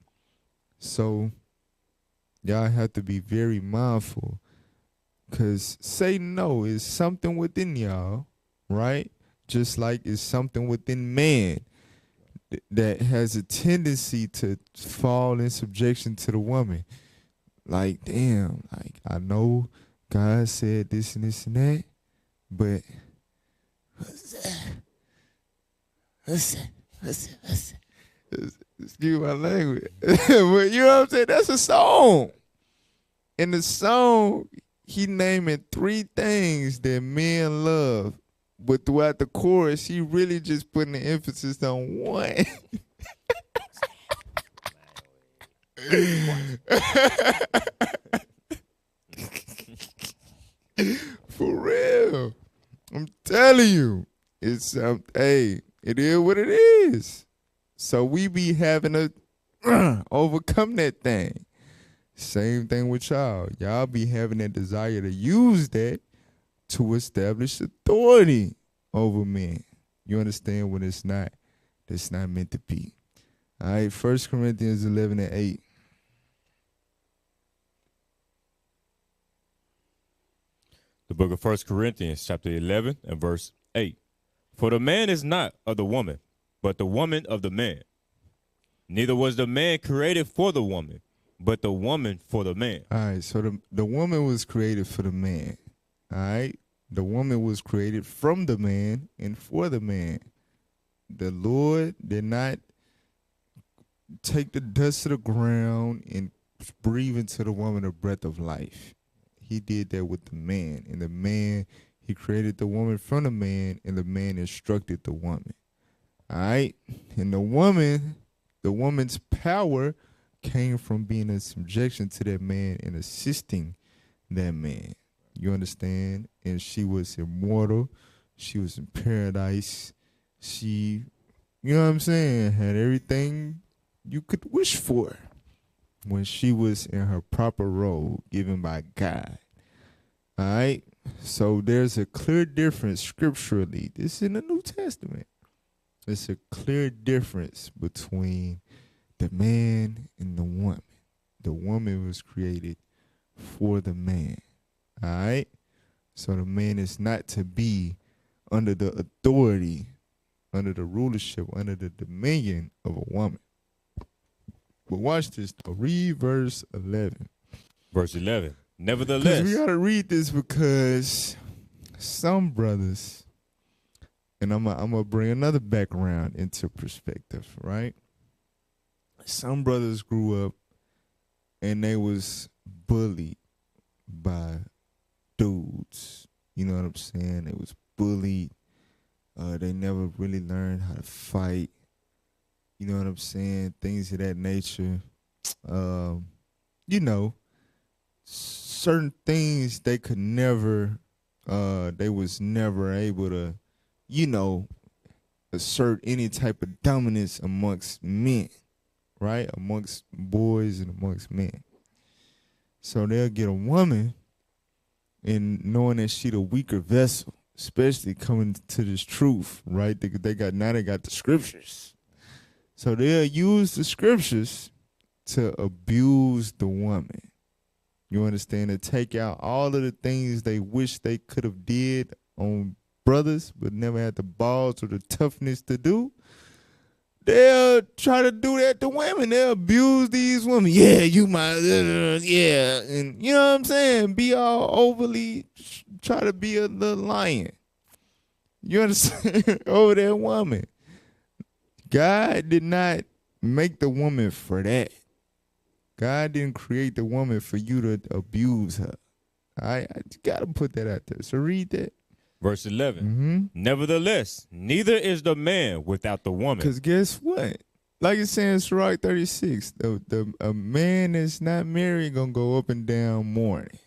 So y'all have to be very mindful, because say no is something within y'all, right? Just like it's something within man that has a tendency to fall in subjection to the woman. Like, damn, like I know God said this and this and that, but excuse my language. But you know what I'm saying? That's a song. In the song, he naming 3 things that men love. But throughout the chorus, he really just putting the emphasis on one. For real. I'm telling you. It's hey, it is what it is. So we be having to overcome that thing. Same thing with y'all. Y'all be having that desire to use that to establish authority over men. You understand when it's not meant to be. All right, 1 Corinthians 11:8. The book of 1 Corinthians, chapter 11 and verse 8. For the man is not of the woman, but the woman of the man. Neither was the man created for the woman, but the woman for the man. All right, so the woman was created for the man. All right, the woman was created from the man and for the man. The Lord did not take the dust of the ground and breathe into the woman a breath of life. He did that with the man. And the man, he created the woman from the man, and the man instructed the woman. All right? And the woman's power came from being in subjection to that man and assisting that man. You understand? And she was immortal. She was in paradise. She, you know what I'm saying, had everything you could wish for when she was in her proper role given by God. All right? So there's a clear difference scripturally. This is in the New Testament. There's a clear difference between the man and the woman. The woman was created for the man. All right? So the man is not to be under the authority, under the rulership, under the dominion of a woman. But watch this. Read verse 11. Verse 11. Nevertheless. We got to read this because some brothers, and I'm going to bring another background into perspective, right? Some brothers grew up and they was bullied by dudes. You know what I'm saying? They was bullied. They never really learned how to fight. You know what I'm saying? Things of that nature. You know, certain things they could never, they was never able to, you know, assert any type of dominance amongst men, right? Amongst boys and amongst men. So they'll get a woman and knowing that she the weaker vessel, especially coming to this truth, right? They got the scriptures. So they'll use the scriptures to abuse the woman. You understand? To take out all of the things they wish they could have did on brothers, but never had the balls or the toughness to do. They'll try to do that to women. They'll abuse these women. Yeah, you might, yeah. And you know what I'm saying? Be all overly, try to be a little lion. You understand? Over that woman. God did not make the woman for that. God didn't create the woman for you to abuse her. I got to put that out there. So read that. Verse 11. Mm-hmm. Nevertheless, neither is the man without the woman. Because guess what? Like it's saying in Sirach 36, a man that's not married gonna go up and down mourning.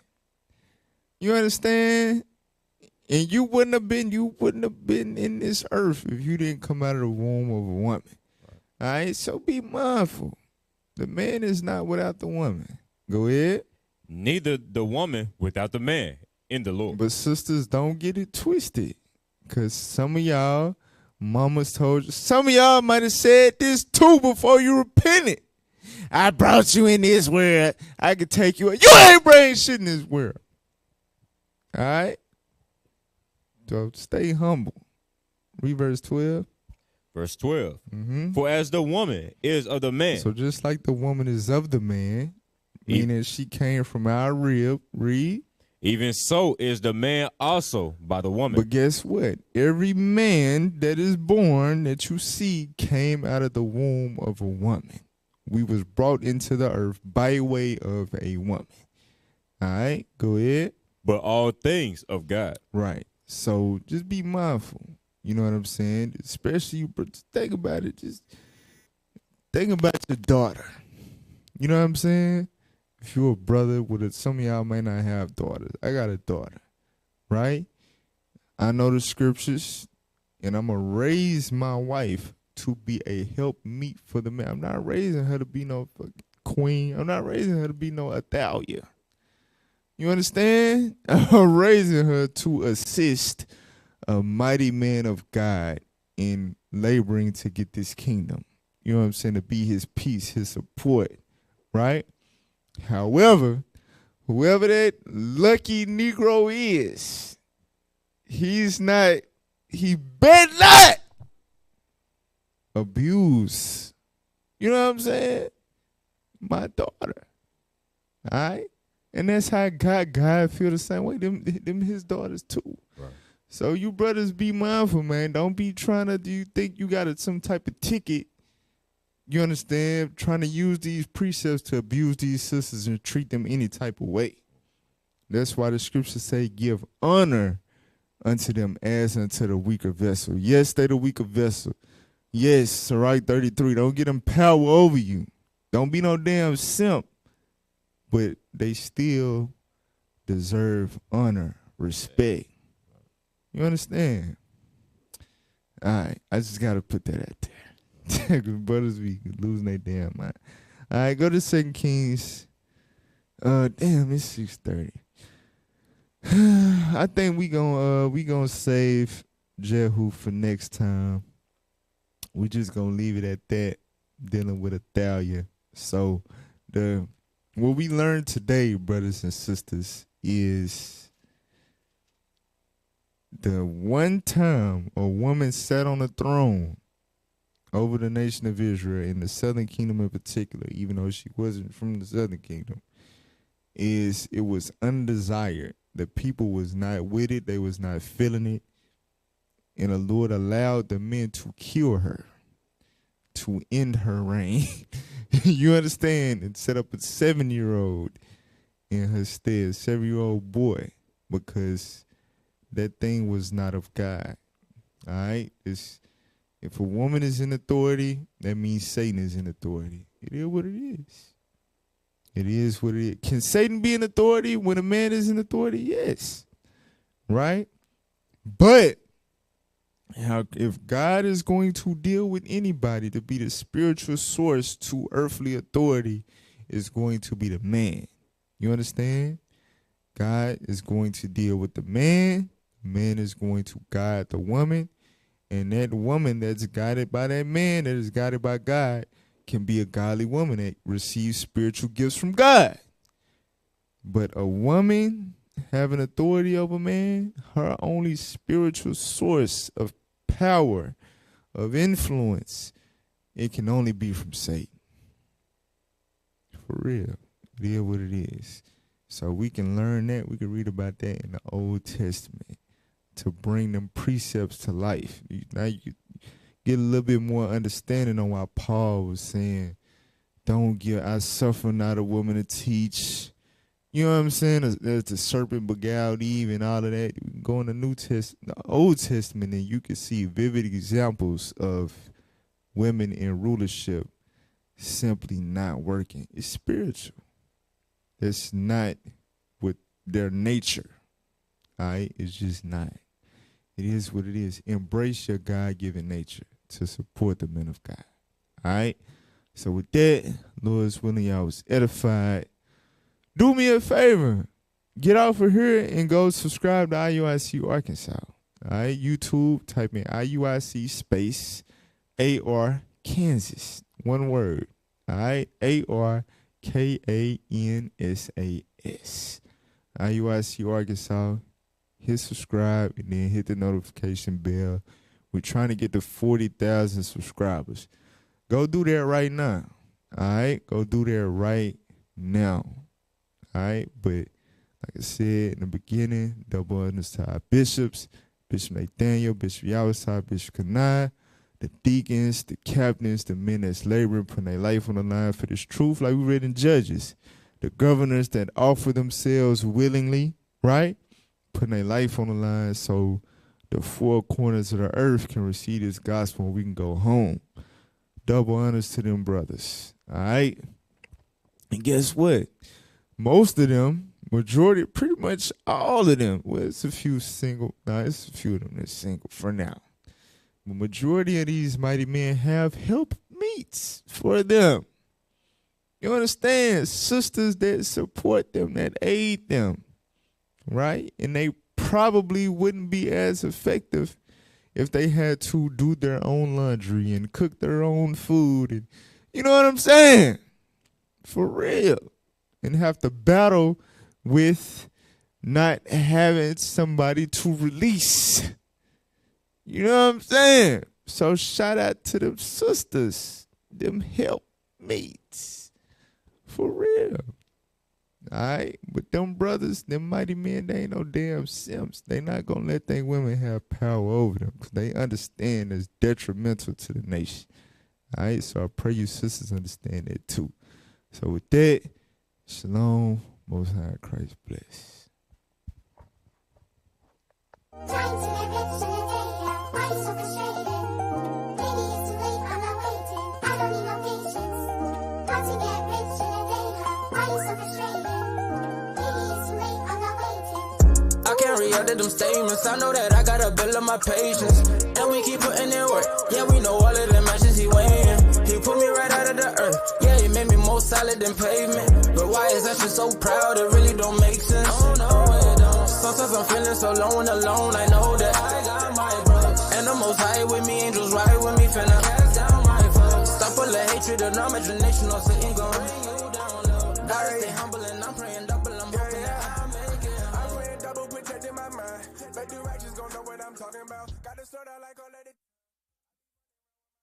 You understand? And you wouldn't have been in this earth if you didn't come out of the womb of a woman. All right? So be mindful. The man is not without the woman. Go ahead. Neither the woman without the man in the Lord. But sisters, don't get it twisted. Because some of y'all, mamas told you, some of y'all might have said this too before you repented. I brought you in this world. I could take you. You ain't bringing shit in this world. All right? So stay humble. Read verse 12. Verse 12. Mm-hmm. For as the woman is of the man. So just like the woman is of the man, meaning she came from our rib, read. Even so is the man also by the woman. But guess what? Every man that is born that you see came out of the womb of a woman. We was brought into the earth by way of a woman. All right, go ahead. But all things of God. Right. So just be mindful. You know what I'm saying? Especially you think about it. Just think about your daughter. You know what I'm saying? If you're a brother with it, some of y'all may not have daughters. I got a daughter, right? I know the scriptures, and I'm going to raise my wife to be a helpmeet for the man. I'm not raising her to be no fucking queen. I'm not raising her to be no Athaliah. You understand? I'm raising her to assist a mighty man of God in laboring to get this kingdom. You know what I'm saying? To be his peace, his support, right? However, whoever that lucky Negro is, he better not abuse, you know what I'm saying, my daughter. All right? And that's how God feel the same way. Them his daughters too. Right. So you brothers be mindful, man. Don't be trying to, do you think you got some type of ticket, you understand, trying to use these precepts to abuse these sisters and treat them any type of way. That's why the scriptures say give honor unto them as unto the weaker vessel. Yes, they the weaker vessel. Yes, Sirach 33, don't get them power over you. Don't be no damn simp. But they still deserve honor, respect. You understand? All right, I just got to put that out there. Because brothers be losing their damn mind. All right, go to 2 Kings. Damn, it's 6:30. I think we gonna save Jehu for next time. We just gonna leave it at that, dealing with Athaliah. So what we learned today, brothers and sisters, is the one time a woman sat on the throne over the nation of Israel, in the southern kingdom in particular, even though she wasn't from the southern kingdom, it was undesired. The people was not with it. They was not feeling it. And the Lord allowed the men to kill her, to to end her reign. You understand? And set up a 7-year-old in her stead, 7-year-old boy, because that thing was not of God. All right? If a woman is in authority, that means Satan is in authority. It is what it is. It is what it is. Can Satan be in authority when a man is in authority? Yes. Right? But if God is going to deal with anybody to be the spiritual source to earthly authority, is going to be the man. You understand? God is going to deal with the man. The man is going to guide the woman. And that woman that's guided by that man, that is guided by God, can be a godly woman that receives spiritual gifts from God. But a woman having authority over man, her only spiritual source of power, of influence, it can only be from Satan. For real. It is what it is. So we can learn that. We can read about that in the Old Testament to bring them precepts to life. Now you get a little bit more understanding on why Paul was saying, don't give, I suffer not a woman to teach. You know what I'm saying? There's the serpent beguiled Eve and all of that. You can go in the Old Testament, and you can see vivid examples of women in rulership simply not working. It's spiritual. It's not with their nature. All right? It's just not. It is what it is. Embrace your God-given nature to support the men of God. All right? So with that, Lord's willing, y'all was edified. Do me a favor. Get off of here and go subscribe to IUIC Arkansas. All right? YouTube, type in IUIC space AR Kansas. One word. All right? ARKANSAS. IUIC Arkansas. Hit subscribe and then hit the notification bell. We're trying to get to 40,000 subscribers. Go do that right now. All right? Go do that right now. All right? But like I said in the beginning, double honors to our bishops, Bishop Nathaniel, Bishop Yawasai, Bishop Kanai, the deacons, the captains, the men that's laboring, putting their life on the line for this truth, like we read in Judges. The governors that offer themselves willingly, right? Putting their life on the line so the four corners of the earth can receive this gospel and we can go home. Double honors to them brothers. All right? And guess what? Most of them, majority, pretty much all of them, well, it's a few single, it's a few of them that's single for now. The majority of these mighty men have help meets for them. You understand? Sisters that support them, that aid them, right? And they probably wouldn't be as effective if they had to do their own laundry and cook their own food. And you know what I'm saying? For real. And have to battle with not having somebody to release. You know what I'm saying? So shout out to them sisters, them helpmates. For real. All right? But them brothers, them mighty men, they ain't no damn simps. They not going to let their women have power over them because they understand it's detrimental to the nation. All right? So I pray you sisters understand that too. So with that, shalom, Most High Christ bless. Reacted them statements. I know that I gotta build up my patience, and we keep putting in work. Yeah, we know all of the matches he weighing. He put me right out of the earth. Yeah, he made me more solid than pavement. But why is that shit so proud? It really don't make sense. Oh no, it don't. Sometimes I'm feeling so low and alone. I know that I got my bugs, and the Most High with me, angels ride with me, finna cast down my foes. Stop all the hatred and imagination on Satan gon' bring you down low. Gotta stay humble and I'm praying double. I'm hoping that I make it. Make the righteous gon' know what I'm talking about. Got to start out like all of